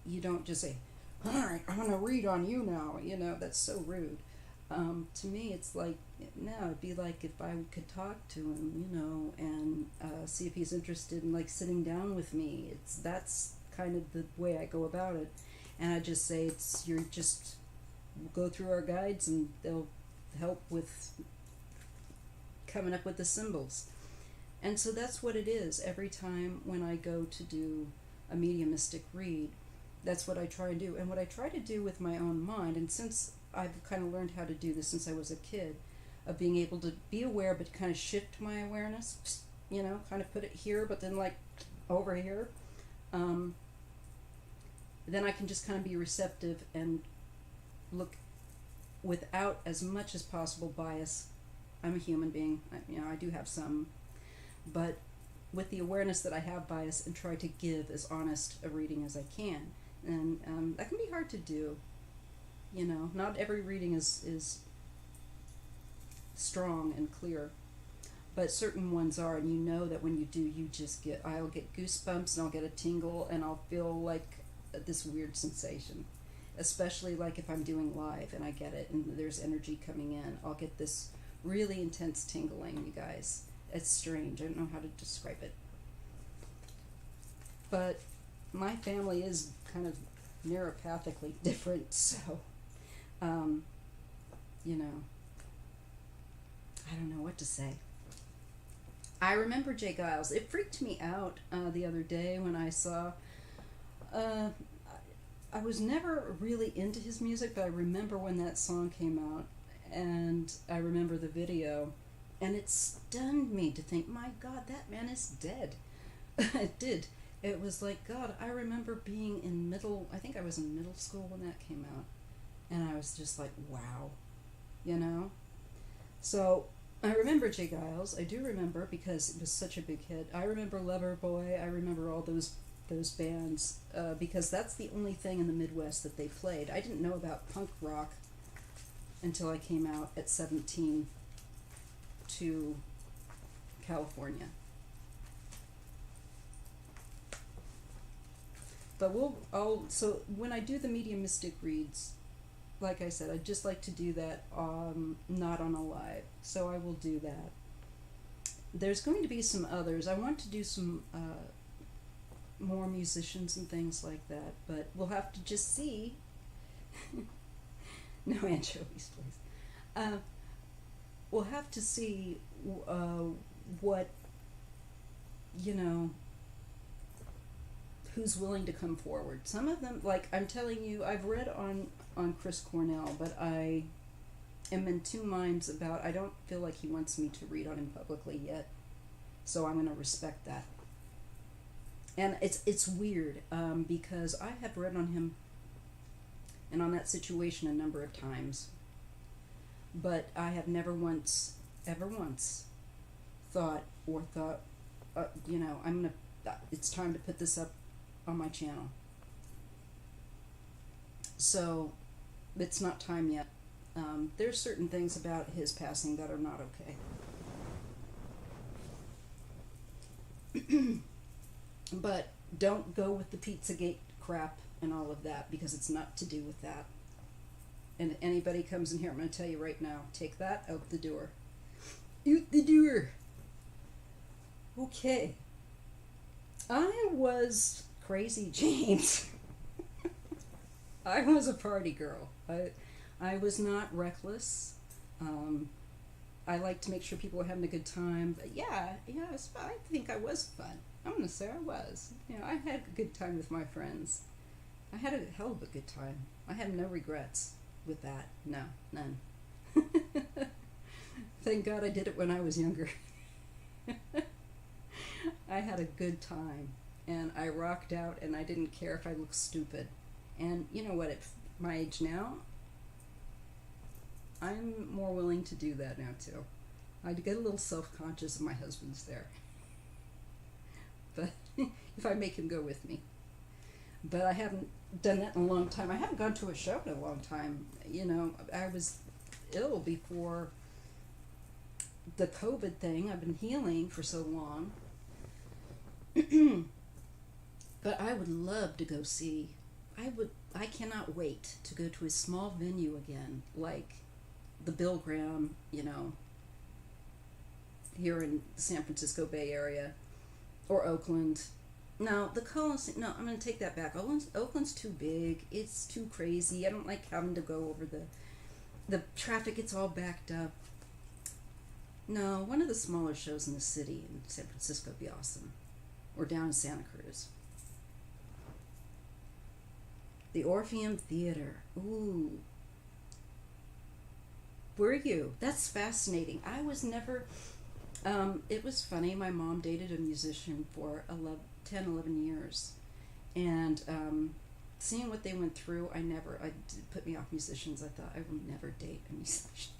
You don't just say, all right, I'm going to read on you now. That's so rude. To me, it's like, no, it'd be like if I could talk to him, and see if he's interested in, sitting down with me. That's kind of the way I go about it. And I just say, you're just go through our guides and they'll help with coming up with the symbols. And so that's what it is. Every time when I go to do a mediumistic read, that's what I try and do. And what I try to do with my own mind, and since I've kind of learned how to do this since I was a kid, of being able to be aware but kind of shift my awareness, kind of put it here but then over here, then I can just kind of be receptive and look without as much as possible bias. I'm a human being, I do have some, but with the awareness that I have bias, and try to give as honest a reading as I can. And that can be hard to do. Not every reading is strong and clear, but certain ones are, and that when you do, I'll get goosebumps, and I'll get a tingle, and I'll feel like this weird sensation, especially if I'm doing live and I get it and there's energy coming in. I'll get this really intense tingling, you guys. It's strange. I don't know how to describe it. But my family is kind of neuropathically different, so, I don't know what to say. I remember Jay Giles. It freaked me out the other day when I saw, I was never really into his music, but I remember when that song came out, and I remember the video, and it stunned me to think, my God, that man is dead. It did. It was like, God, I remember being I think I was in middle school when that came out, and I was just like, wow, So I remember Jay Giles. I do remember, because it was such a big hit. I remember Loverboy. I remember all those bands, because that's the only thing in the Midwest that they played. I didn't know about punk rock until I came out at 17 to California. But so when I do the mediumistic reads, like I said, I'd just like to do that not on a live, so I will do that. There's going to be some others. I want to do some more musicians and things like that, but we'll have to just see. No anchovies, please. We'll have to see what, who's willing to come forward. Some of them, I'm telling you, I've read on Chris Cornell, but I am in two minds about, I don't feel like he wants me to read on him publicly yet, so I'm going to respect that. And it's weird, because I have read on him and on that situation a number of times, but I have never once, ever once, thought, it's time to put this up on my channel. So it's not time yet. There's certain things about his passing that are not okay. But don't go with the Pizzagate crap and all of that, because it's not to do with that. And if anybody comes in here, I'm going to tell you right now, take that out the door. Out the door. Okay. I was crazy, James. I was a party girl. I was not reckless. I like to make sure people were having a good time. But yeah, I think I was fun. I'm going to say I was. I had a good time with my friends. I had a hell of a good time. I have no regrets with that. No, none. Thank God I did it when I was younger. I had a good time, and I rocked out, and I didn't care if I looked stupid. And you know what, at my age now, I'm more willing to do that now too. I get a little self-conscious if my husband's there. But if I make him go with me. But I haven't done that in a long time. I haven't gone to a show in a long time. I was ill before the COVID thing. I've been healing for so long. But I would love to go see. I cannot wait to go to a small venue again, like the Bill Graham, here in the San Francisco Bay Area, or Oakland. No, the Coliseum. No, I'm going to take that back. Oakland's too big. It's too crazy. I don't like having to go over the traffic. It's all backed up. No, one of the smaller shows in the city in San Francisco would be awesome, or down in Santa Cruz. The Orpheum Theater. Ooh. Were you? That's fascinating. I was never. It was funny. My mom dated a musician for 10, 11 years. And seeing what they went through, it put me off musicians. I thought I would never date a musician.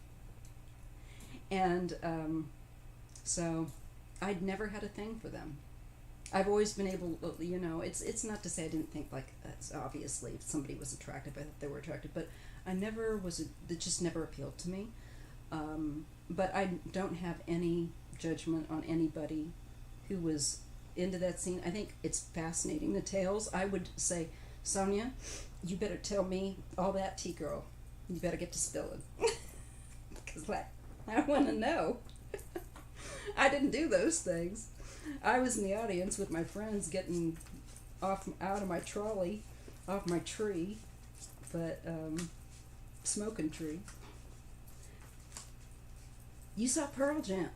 And so I'd never had a thing for them. I've always been able, it's not to say I didn't think, like, obviously, if somebody was attractive, I thought they were attractive, but it just never appealed to me. But I don't have any judgment on anybody who was into that scene. I think it's fascinating, the tales. I would say, Sonia, you better tell me all that, T-girl. You better get to spilling. Because I want to know. I didn't do those things. I was in the audience with my friends getting out of my trolley, off my tree, but smoking tree. You saw Pearl Jam,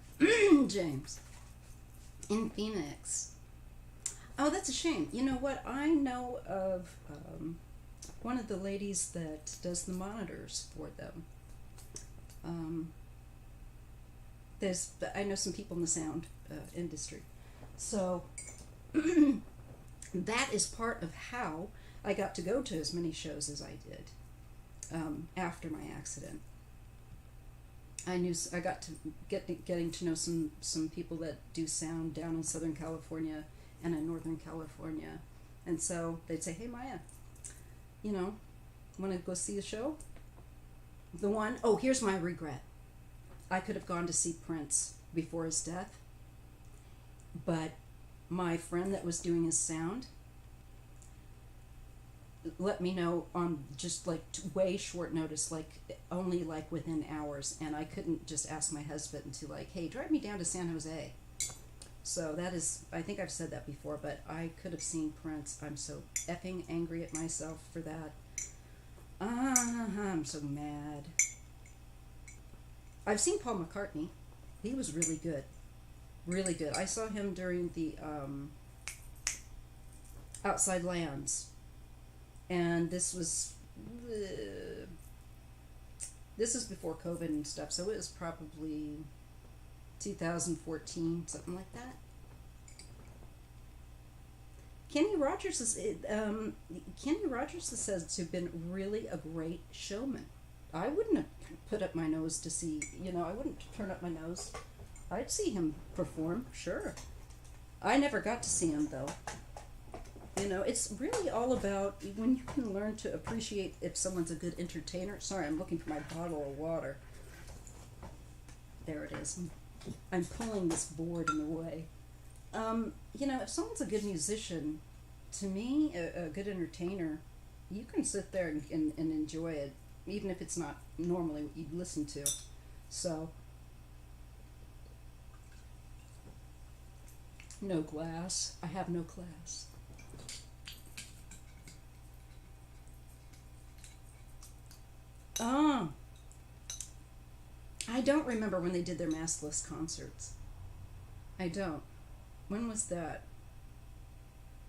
James, in Phoenix. Oh, that's a shame. You know what? I know of one of the ladies that does the monitors for them. I know some people in the sound industry. So that is part of how I got to go to as many shows as I did after my accident. I got to getting to know some people that do sound down in Southern California and in Northern California, and so they'd say, "Hey, Maya, want to go see a show?" Here's my regret. I could have gone to see Prince before his death, but my friend that was doing his sound let me know on just like way short notice, like only like within hours, and I couldn't just ask my husband to like, hey, drive me down to San Jose. So that is, I think I've said that before, but I could have seen Prince. I'm so effing angry at myself for that. I'm so mad. I've seen Paul McCartney. He was really good. Really good. I saw him during the Outside Lands. And this is before COVID and stuff, so it was probably 2014, something like that. Kenny Rogers is said to have been really a great showman. I wouldn't have put up my nose to see, I wouldn't turn up my nose. I'd see him perform, sure. I never got to see him, though. You know, it's really all about when you can learn to appreciate if someone's a good entertainer. Sorry, I'm looking for my bottle of water. There it is. I'm pulling this board in the way. You know, if someone's a good musician, to me, a good entertainer, you can sit there and enjoy it, even if it's not normally what you'd listen to. So, no glass. I have no glass. Oh, I don't remember when they did their maskless concerts. I don't. When was that?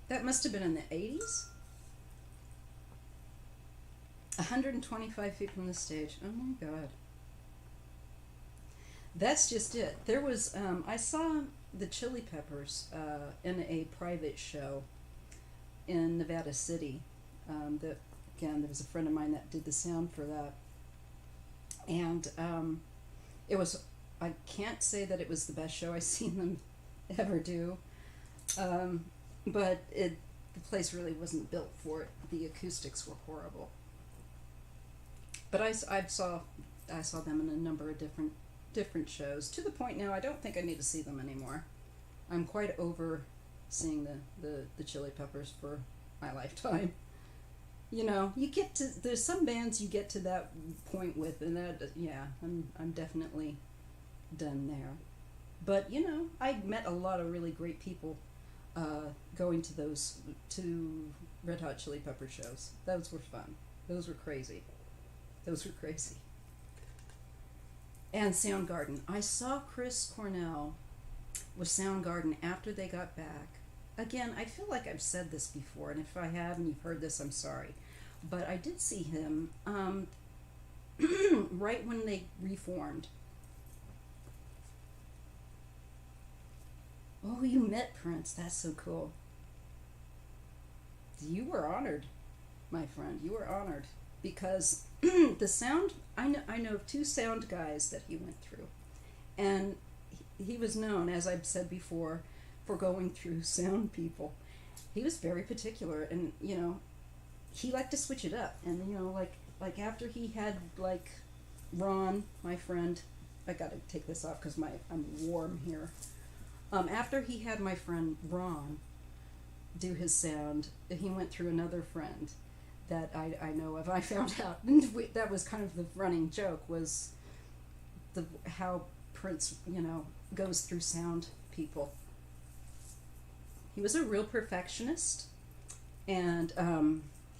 That must have been in the 80s? 125 feet from the stage. Oh my god. That's just it. There was, I saw the Chili Peppers in a private show in Nevada City. Again, there was a friend of mine that did the sound for that. And it was, I can't say that it was the best show I've seen them ever do. But the place really wasn't built for it. The acoustics were horrible. But I saw them in a number of different shows, to the point now I don't think I need to see them anymore. I'm quite over seeing the Chili Peppers for my lifetime. You know, there's some bands you get to that point with, and that, yeah, I'm definitely done there. But, you know, I met a lot of really great people going to those two Red Hot Chili Pepper shows. Those were fun. Those were crazy. And Soundgarden. I saw Chris Cornell with Soundgarden after they got back. Again, I feel like I've said this before, and if I have and you've heard this, I'm sorry. But I did see him right when they reformed. Oh, you met Prince. That's so cool. You were honored, my friend. You were honored. Because the sound, I know of two sound guys that he went through. And he was known, as I've said before, for going through sound people. He was very particular, and, you know, he liked to switch it up. And, you know, like after he had, like, Ron, my friend, I gotta take this off because I'm warm here. After he had my friend Ron do his sound, he went through another friend that I know of. I found out, and that was kind of the running joke, was how Prince, you know, goes through sound people. He was a real perfectionist, and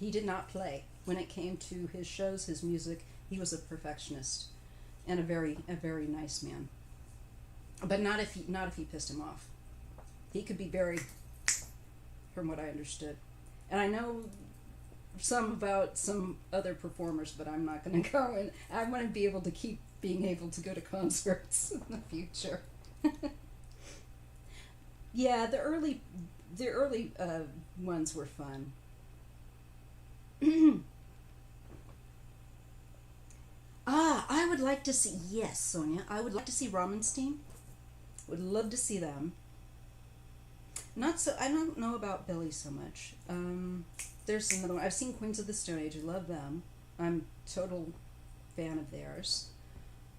he did not play. When it came to his shows, his music, he was a perfectionist, and a very nice man. But not if he pissed him off. He could be very, from what I understood, and I know some about some other performers, but I'm not going to go, and I want to be able to keep being able to go to concerts in the future. Yeah, the early ones were fun. I would like to see, yes, Sonia, I would like to see Ramenstein. Would love to see them. I don't know about Billy so much. There's another one. I've seen Queens of the Stone Age. I love them. I'm total fan of theirs.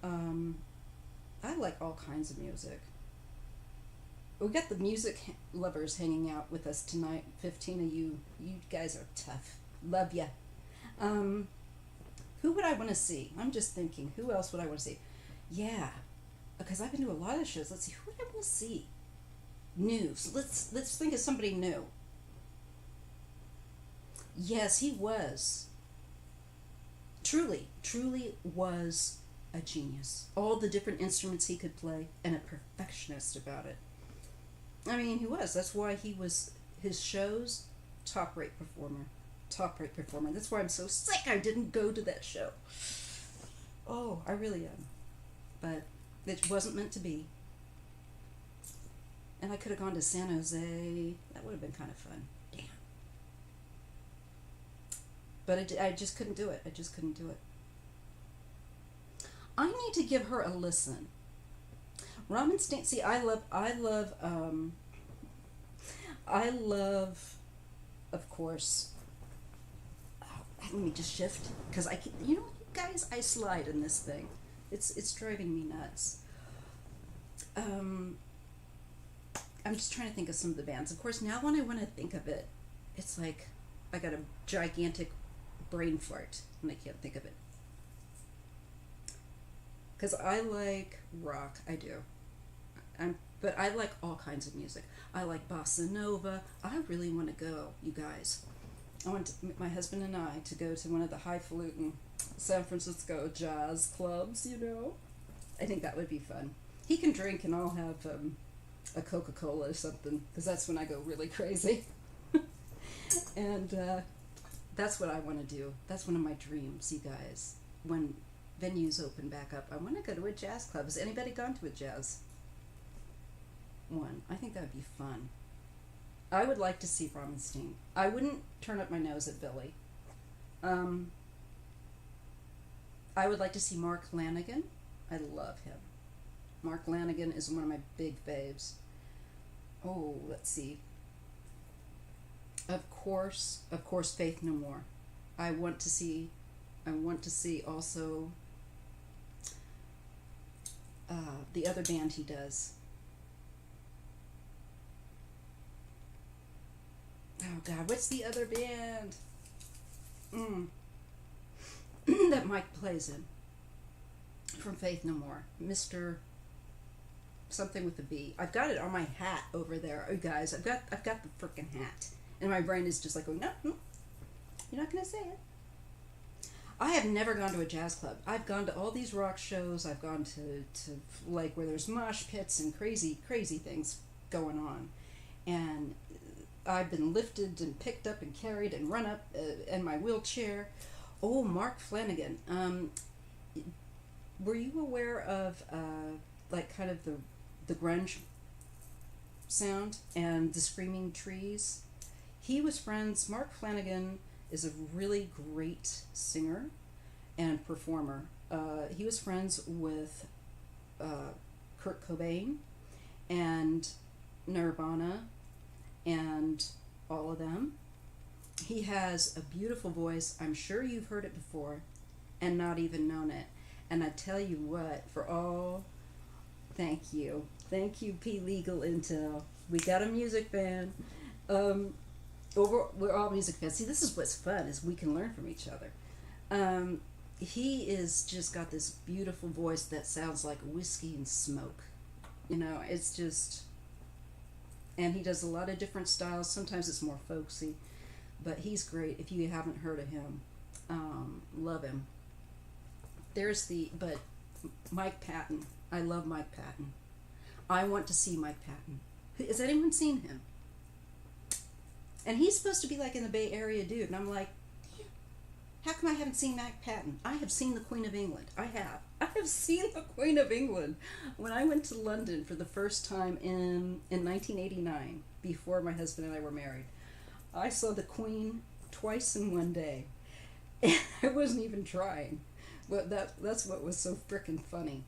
I like all kinds of music. We got the music lovers hanging out with us tonight. 15 of you. You guys are tough. Love ya. Who would I want to see? I'm just thinking. Who else would I want to see? Yeah, because I've been to a lot of shows. Let's see. Who would I want to see? New. So let's think of somebody new. Yes, he was. Truly was a genius. All the different instruments he could play, and a perfectionist about it. I mean, he was. That's why he was, his shows, top-rate performer. That's why I'm so sick I didn't go to that show. Oh, I really am. But it wasn't meant to be. And I could have gone to San Jose. That would have been kind of fun. Damn. But I just couldn't do it. I need to give her a listen. Ramenstein. See, I love of course, let me just shift, because I can, you know, guys, I slide in this thing. It's driving me nuts. I'm just trying to think of some of the bands. Of course, now when I want to think of it, it's like I got a gigantic brain fart and I can't think of it. Because I like rock, I do. But I like all kinds of music. I like bossa nova. I really want to go, you guys. I want my husband and I to go to one of the highfalutin San Francisco jazz clubs, you know. I think that would be fun. He can drink and I'll have a Coca-Cola or something, because that's when I go really crazy. And that's what I want to do. That's one of my dreams, you guys. When venues open back up, I want to go to a jazz club. Has anybody gone to a jazz one? I think that would be fun. I would like to see Rammstein. I wouldn't turn up my nose at Billy. I would like to see Mark Flanagan. I love him. Mark Flanagan is one of my big faves. Oh, let's see. Of course, Faith No More. I want to see also the other band he does. Oh God, what's the other band? That Mike plays in. From Faith No More. Mr. something with a B. I've got it on my hat over there. Oh guys, I've got the frickin' hat. And my brain is just like going, no, you're not gonna say it. I have never gone to a jazz club. I've gone to all these rock shows. I've gone to like where there's mosh pits and crazy things going on. And I've been lifted and picked up and carried and run up in my wheelchair. Oh, Mark Flanagan. Were you aware of like kind of the grunge sound and the screaming trees? He was friends. Mark Flanagan is a really great singer and performer. He was friends with Kurt Cobain and Nirvana and all of them. He has a beautiful voice. I'm sure you've heard it before and not even known it. And I tell you what, thank you, P Legal Intel. We got a music fan. We're all music fans. See, this is what's fun, is we can learn from each other. He is just got this beautiful voice that sounds like whiskey and smoke. You know, it's just, and he does a lot of different styles. Sometimes it's more folksy, but he's great. If you haven't heard of him, love him. But Mike Patton. I love Mike Patton. I want to see Mike Patton. Has anyone seen him? And he's supposed to be like in the Bay Area dude. And I'm like, how come I haven't seen Mike Patton? I have seen the Queen of England. I have seen the Queen of England. When I went to London for the first time in 1989, before my husband and I were married, I saw the Queen twice in one day. And I wasn't even trying. But that's what was so frickin' funny.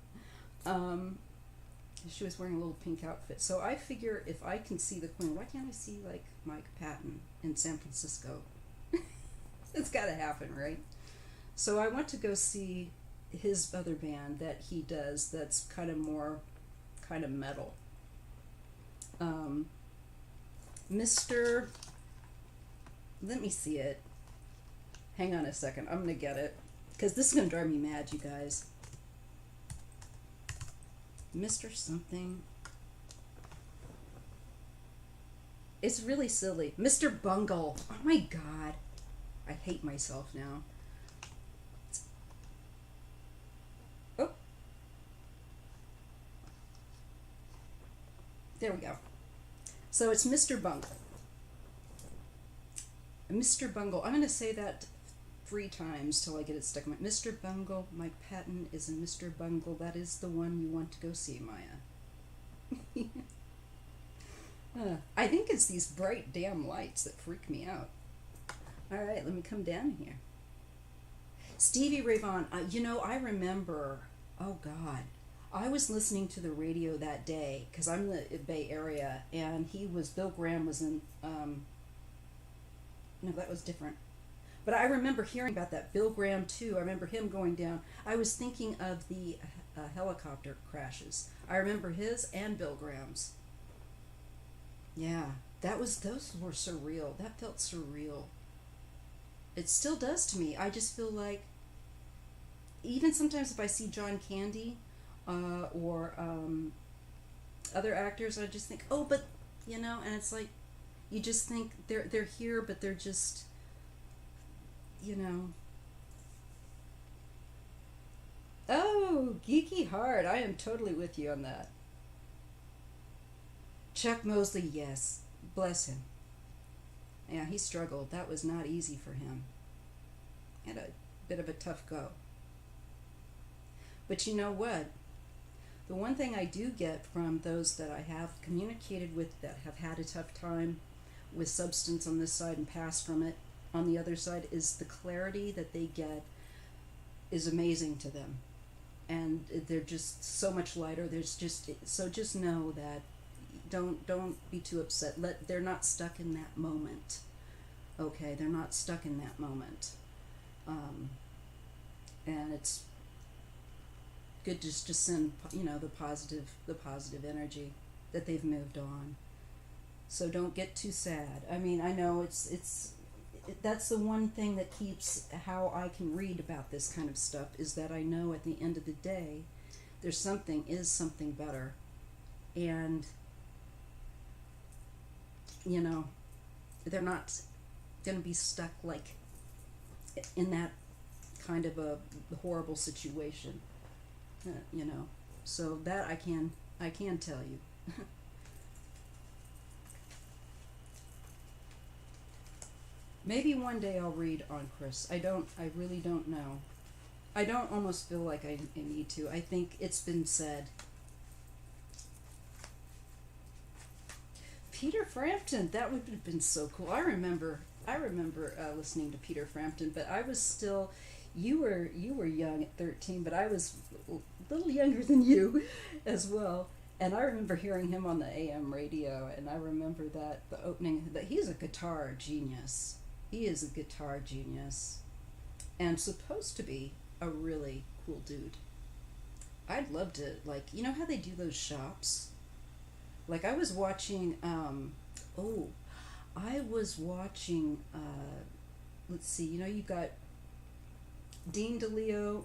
She was wearing a little pink outfit. So I figure if I can see the Queen, why can't I see like Mike Patton in San Francisco? It's gotta happen, right? So I want to go see his other band that he does that's kind of metal. Let me see it. Hang on a second, I'm gonna get it. Because this is going to drive me mad, you guys. Mr. Something. It's really silly. Mr. Bungle. Oh my God. I hate myself now. Oh. There we go. So it's Mr. Bungle. Mr. Bungle. I'm going to say that 3 times till I get it stuck in my... Mr. Bungle, Mike Patton is a Mr. Bungle. That is the one you want to go see, Maya. I think it's these bright damn lights that freak me out. Alright, let me come down here. Stevie Ray Vaughan. I remember... Oh, God. I was listening to the radio that day, because I'm in the Bay Area, and Bill Graham was in... No, that was different. But I remember hearing about that. Bill Graham, too. I remember him going down. I was thinking of the helicopter crashes. I remember his and Bill Graham's. Yeah, those were surreal. That felt surreal. It still does to me. I just feel like, even sometimes if I see John Candy or other actors, I just think, oh, but, and it's like, you just think they're here, but they're just, you know. Oh, geeky heart. I am totally with you on that. Chuck Mosley, yes. Bless him. Yeah, he struggled. That was not easy for him. Had a bit of a tough go. But you know what? The one thing I do get from those that I have communicated with that have had a tough time with substance on this side and passed from it on the other side is the clarity that they get is amazing to them. And they're just so much lighter. Just know that don't be too upset. They're not stuck in that moment. Okay, they're not stuck in that moment. And it's good just to send the positive energy that they've moved on. So don't get too sad. I mean, I know it's that's the one thing that keeps how I can read about this kind of stuff is that I know at the end of the day there's something better. And they're not going to be stuck like in that kind of a horrible situation. So that I can tell you. Maybe one day I'll read on Chris. I really don't know. I don't almost feel like I need to. I think it's been said. Peter Frampton, that would have been so cool. I remember listening to Peter Frampton, but I was still, you were young at 13, but I was a little younger than you as well. And I remember hearing him on the AM radio, and I remember that the opening, that he's a guitar genius. He is a guitar genius and supposed to be a really cool dude. I'd love to, how they do those shops? Like I was watching, let's see, you got Dean DeLeo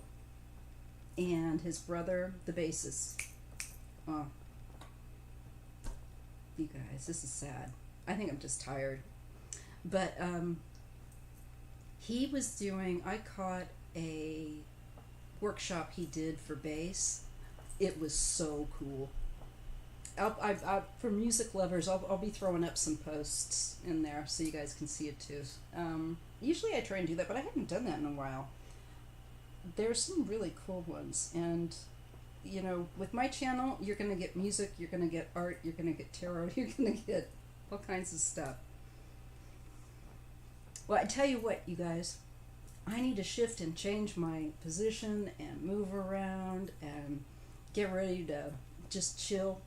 and his brother, the bassist. Oh, you guys, this is sad. I think I'm just tired. But I caught a workshop he did for bass. It was so cool. For music lovers, I'll be throwing up some posts in there so you guys can see it too. Usually I try and do that, but I haven't done that in a while. There's some really cool ones, and with my channel, you're gonna get music, you're gonna get art, you're gonna get tarot, you're gonna get all kinds of stuff. Well, I tell you what, you guys, I need to shift and change my position and move around and get ready to just chill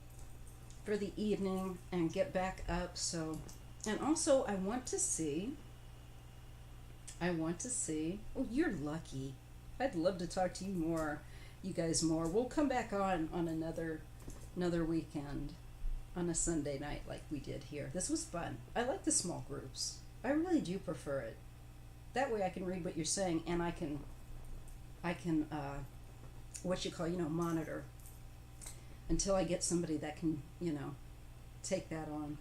for the evening and get back up. So, and also I want to see, oh, you're lucky. I'd love to talk to you guys more. We'll come back on another weekend on a Sunday night like we did here. This was fun. I like the small groups. I really do prefer it. That way I can read what you're saying, and I can monitor until I get somebody that can, take that on.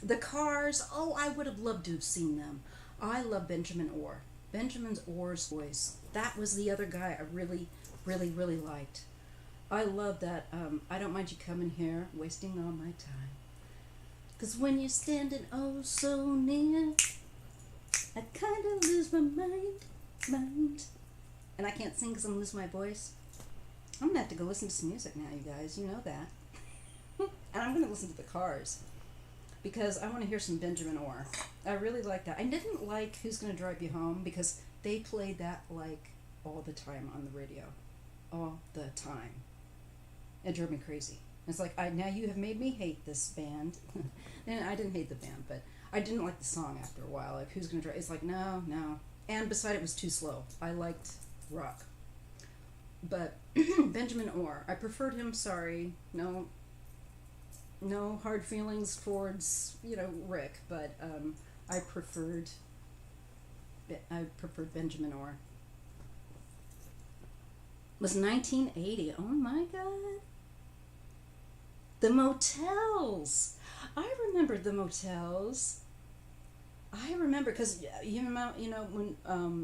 The Cars, oh, I would have loved to have seen them. I love Benjamin Orr. Benjamin Orr's voice. That was the other guy I really, really, really liked. I love that. I don't mind you coming here, wasting all my time. 'Cause when you're standing oh so near, I kind of lose my mind. And I can't sing because I'm losing my voice. I'm going to have to go listen to some music now, you guys. You know that. And I'm going to listen to The Cars because I want to hear some Benjamin Orr. I really like that. I didn't like Who's Gonna Drive You Home because they played that all the time on the radio. All the time. It drove me crazy. It's like, now you have made me hate this band. And I didn't hate the band, but I didn't like the song after a while. Like, who's gonna drive? It's like, no, no. And beside, it was too slow. I liked rock. But Benjamin Orr, I preferred him. Sorry, no, no hard feelings towards Rick, but I preferred Benjamin Orr. It was 1980. Oh my God. The Motels. I remember the Motels. I remember because when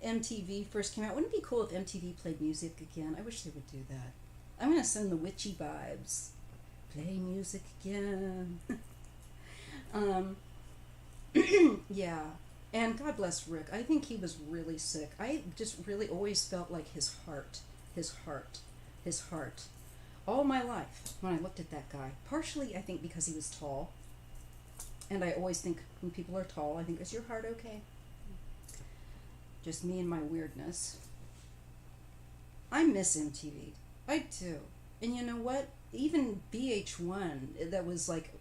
MTV first came out. Wouldn't it be cool if MTV played music again? I wish they would do that. I'm gonna send the witchy vibes. Play music again. Yeah. And God bless Rick. I think he was really sick. I just really always felt like his heart. All my life when I looked at that guy. Partially, I think, because he was tall. And I always think when people are tall, I think, is your heart okay? Just me and my weirdness. I miss MTV. I do. And you know what? Even VH1, that was like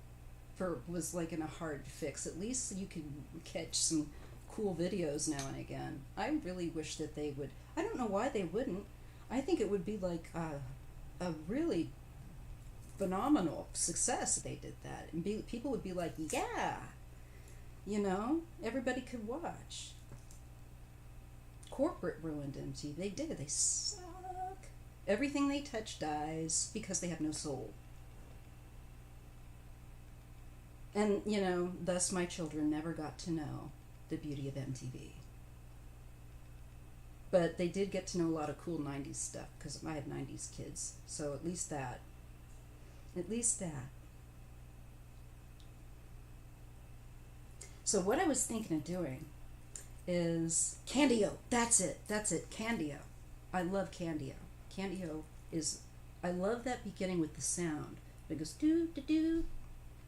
in a hard fix. At least you could catch some cool videos now and again. I really wish that they would. I don't know why they wouldn't. I think it would be like a really phenomenal success if they did that. And people would be like, yeah, everybody could watch. Corporate ruined MTV. They did. They suck. Everything they touch dies because they have no soul. And, thus my children never got to know the beauty of MTV. But they did get to know a lot of cool 90s stuff because I had 90s kids. So at least that. So what I was thinking of doing is Candio. That's it. Candio. I love Candio. Candio I love that beginning with the sound. It goes doo doo doo.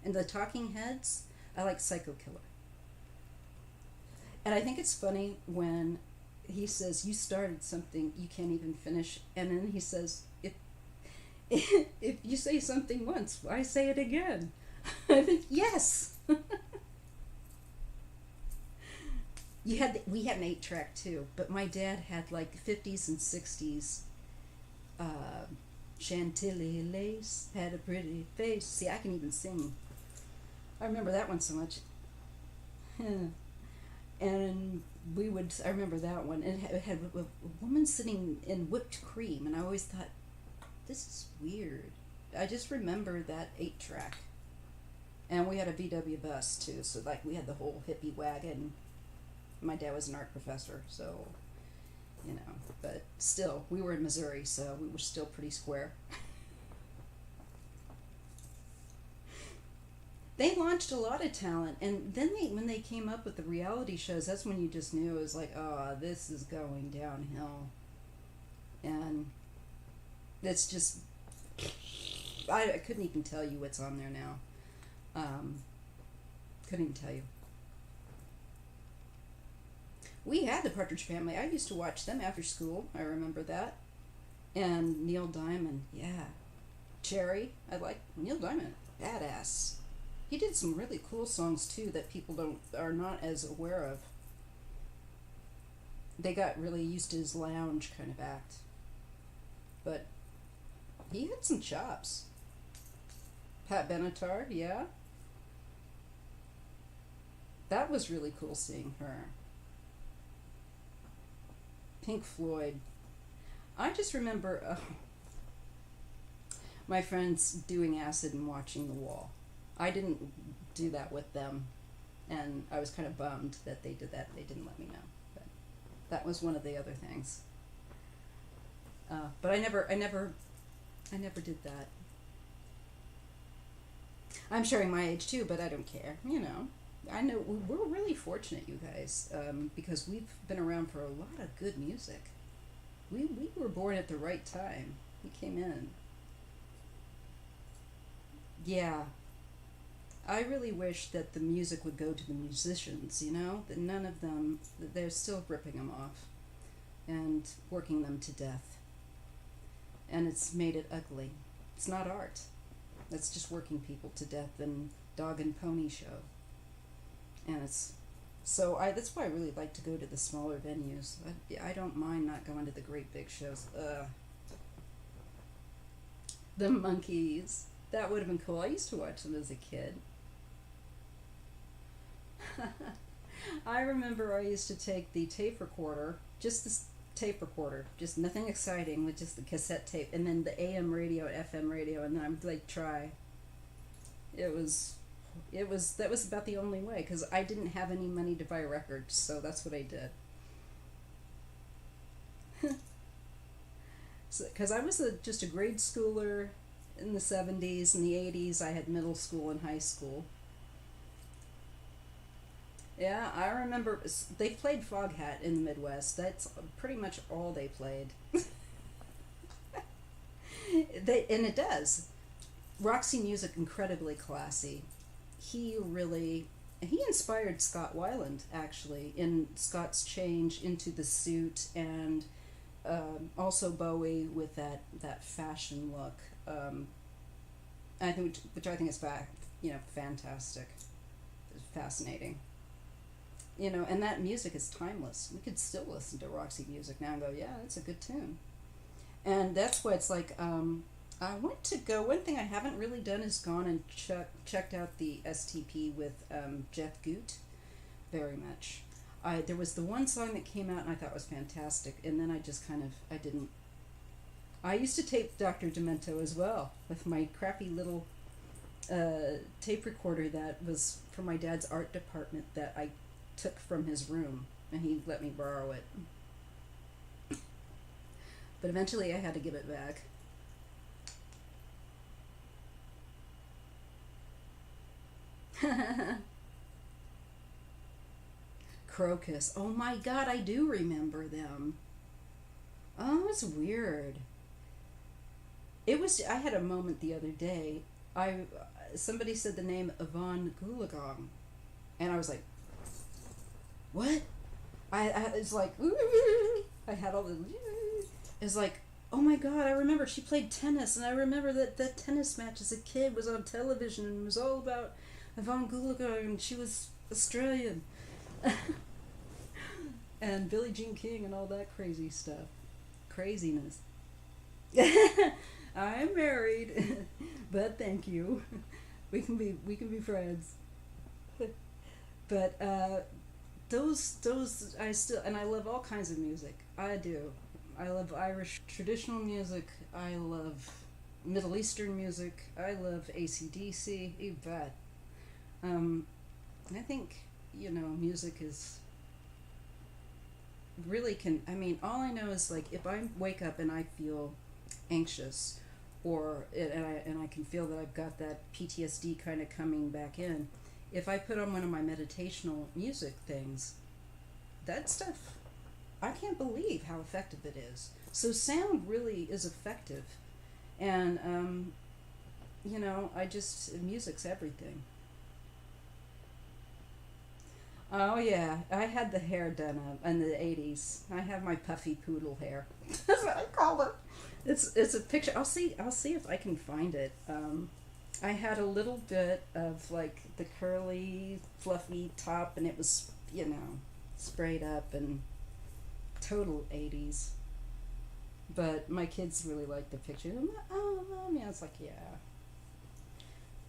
And the talking heads, I like Psycho Killer. And I think it's funny when he says, you started something you can't even finish. And then he says, if you say something once, I say it again. I think, yes. We had an 8-track too, but my dad had like 50s and 60s. Chantilly lace had a pretty face. See, I can even sing. I remember that one so much. And I remember that one. And it had a woman sitting in whipped cream, and I always thought, this is weird. I just remember that 8-track. And we had a VW bus too, so like we had the whole hippie wagon. My dad was an art professor, so but still, we were in Missouri, so we were still pretty square. They launched a lot of talent, and then when they came up with the reality shows, that's when you just knew it was like, oh, this is going downhill. And it's just, I couldn't even tell you what's on there now. Couldn't even tell you. We had the Partridge Family. I used to watch them after school. I remember that. And Neil Diamond, yeah. Cherry, I like Neil Diamond. Badass. He did some really cool songs too that people are not as aware of. They got really used to his lounge kind of act. But he had some chops. Pat Benatar, yeah. That was really cool seeing her. Pink Floyd. I just remember my friends doing acid and watching The Wall. I didn't do that with them, and I was kind of bummed that they did that. They didn't let me know, but that was one of the other things. But I never did that. I'm sharing my age too, but I don't care. I know we're really fortunate, you guys, because we've been around for a lot of good music. We were born at the right time. We came in. Yeah. I really wish that the music would go to the musicians, that none of them, they're still ripping them off and working them to death. And it's made it ugly. It's not art. That's just working people to death and dog and pony show. And it's so that's why I really like to go to the smaller venues. I don't mind not going to the great big shows. The Monkees. That would have been cool. I used to watch them as a kid. I remember I used to take the tape recorder, just this tape recorder, just nothing exciting, with just the cassette tape, and then the AM radio, FM radio, and then I would like try. It was that was about the only way, because I didn't have any money to buy records, so that's what I did. Because I was just a grade schooler in the 70s and the 80s. I had middle school and high school. Yeah, I remember they played Foghat in the Midwest. That's pretty much all they played. And it does. Roxy Music, incredibly classy. He inspired Scott Weiland, actually, in Scott's change into the suit, and also Bowie with that fashion look. I think, which I think is fantastic, fascinating. And that music is timeless. We could still listen to Roxy Music now and go, yeah, that's a good tune. And that's why it's like, I went to go. One thing I haven't really done is gone and checked out the STP with Jeff Goot very much. There was the one song that came out and I thought was fantastic, and then I just I didn't. I used to tape Dr. Demento as well with my crappy little tape recorder that was from my dad's art department that I took from his room, and he let me borrow it. But eventually I had to give it back. Crocus. Oh my god, I do remember them. Oh, it's weird. I had a moment the other day. Somebody said the name Yvonne Goolagong, and I was like, what? It's like, I had all the, it's like, oh my god, I remember she played tennis, and I remember that tennis match as a kid was on television, and it was all about Yvonne Goolagong, and she was Australian. And Billie Jean King and all that crazy stuff. Craziness. I'm married, but thank you. We can be friends. But those I love all kinds of music. I do. I love Irish traditional music. I love Middle Eastern music. I love AC/DC. You bet. I think music is really all I know is, like, if I wake up and I feel anxious, and I can feel that I've got that PTSD kind of coming back in, if I put on one of my meditational music things, that stuff, I can't believe how effective it is. So sound really is effective, and music's everything. Oh yeah, I had the hair done up in the 80s. I have my puffy poodle hair. That's what I call it. It's a picture. I'll see if I can find it. I had a little bit of, like, the curly, fluffy top, and it was, sprayed up, and total 80s. But my kids really liked the picture. Oh, Mom, yeah, it's like, yeah.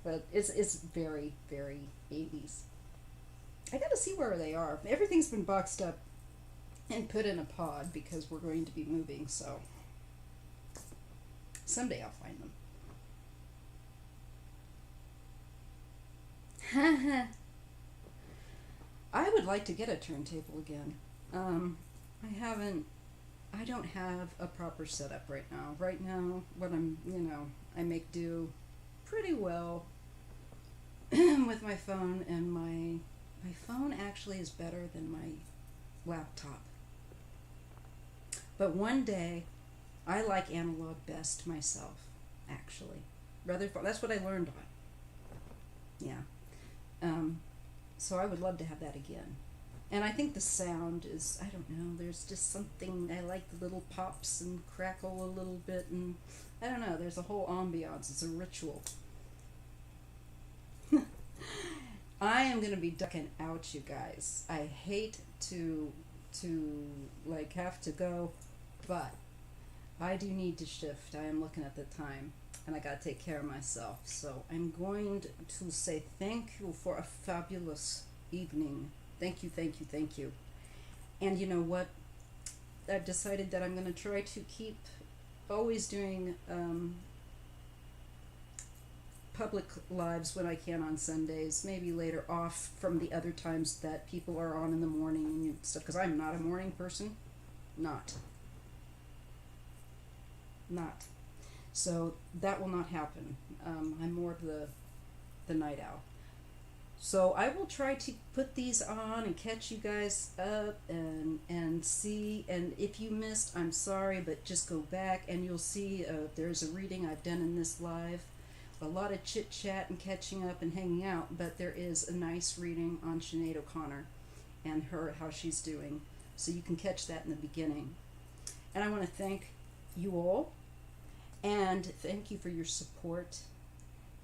But it's very, very 80s. I gotta see where they are. Everything's been boxed up and put in a pod because we're going to be moving, so someday I'll find them. I would like to get a turntable again. I don't have a proper setup right now. Right now, I make do pretty well with my phone, and my phone actually is better than my laptop. But one day, I like analog best myself, actually. That's what I learned on. Yeah. So I would love to have that again. And I think the sound is, I don't know, there's just something, I like the little pops and crackle a little bit, and I don't know, there's a whole ambiance. It's a ritual. I am gonna be ducking out, you guys. I hate to like have to go, but I do need to shift. I am looking at the time and I gotta take care of myself. So I'm going to say thank you for a fabulous evening. Thank you, thank you, thank you. And you know what? I've decided that I'm gonna try to keep always doing public lives when I can on Sundays, maybe later off from the other times that people are on in the morning and stuff, because I'm not a morning person. Not. So that will not happen. I'm more of the night owl. So I will try to put these on and catch you guys up and see. And if you missed, I'm sorry, but just go back and you'll see there's a reading I've done in this live. A lot of chit chat and catching up and hanging out, but there is a nice reading on Sinead O'Connor and how she's doing. So you can catch that in the beginning. And I want to thank you all and thank you for your support.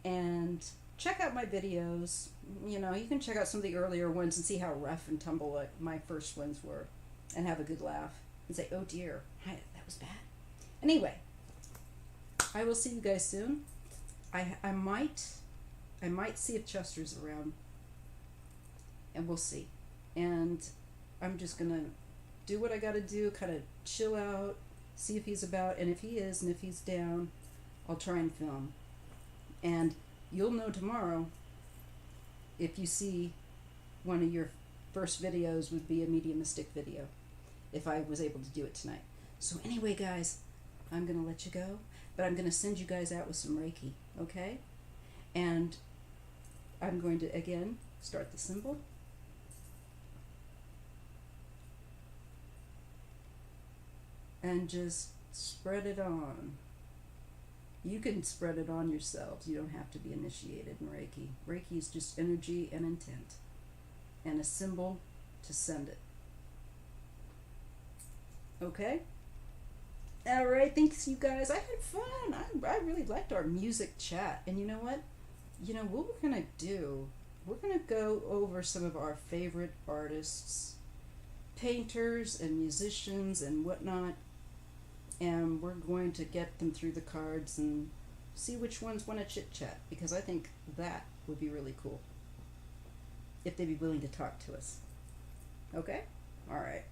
And check out my videos. You know, you can check out some of the earlier ones and see how rough and tumble my first ones were and have a good laugh and say, oh dear, that was bad. Anyway, I will see you guys soon. I might see if Chester's around, and we'll see. And I'm just gonna do what I gotta do, kind of chill out, see if he's about, and if he is, and if he's down, I'll try and film. And you'll know tomorrow if you see one of your first videos would be a mediumistic video, if I was able to do it tonight. So anyway, guys, I'm gonna let you go. But I'm going to send you guys out with some Reiki, okay? And I'm going to, again, start the symbol. And just spread it on. You can spread it on yourselves. You don't have to be initiated in Reiki. Reiki is just energy and intent. And a symbol to send it. Okay? All right, thanks you guys. I had fun. I really liked our music chat. And you know what? What we're going to do, we're going to go over some of our favorite artists, painters and musicians and whatnot. And we're going to get them through the cards and see which ones want to chit chat, because I think that would be really cool if they'd be willing to talk to us. Okay? All right.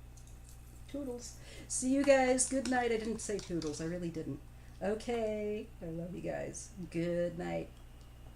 Toodles. See you guys. Good night. I didn't say toodles. I really didn't. Okay. I love you guys. Good night.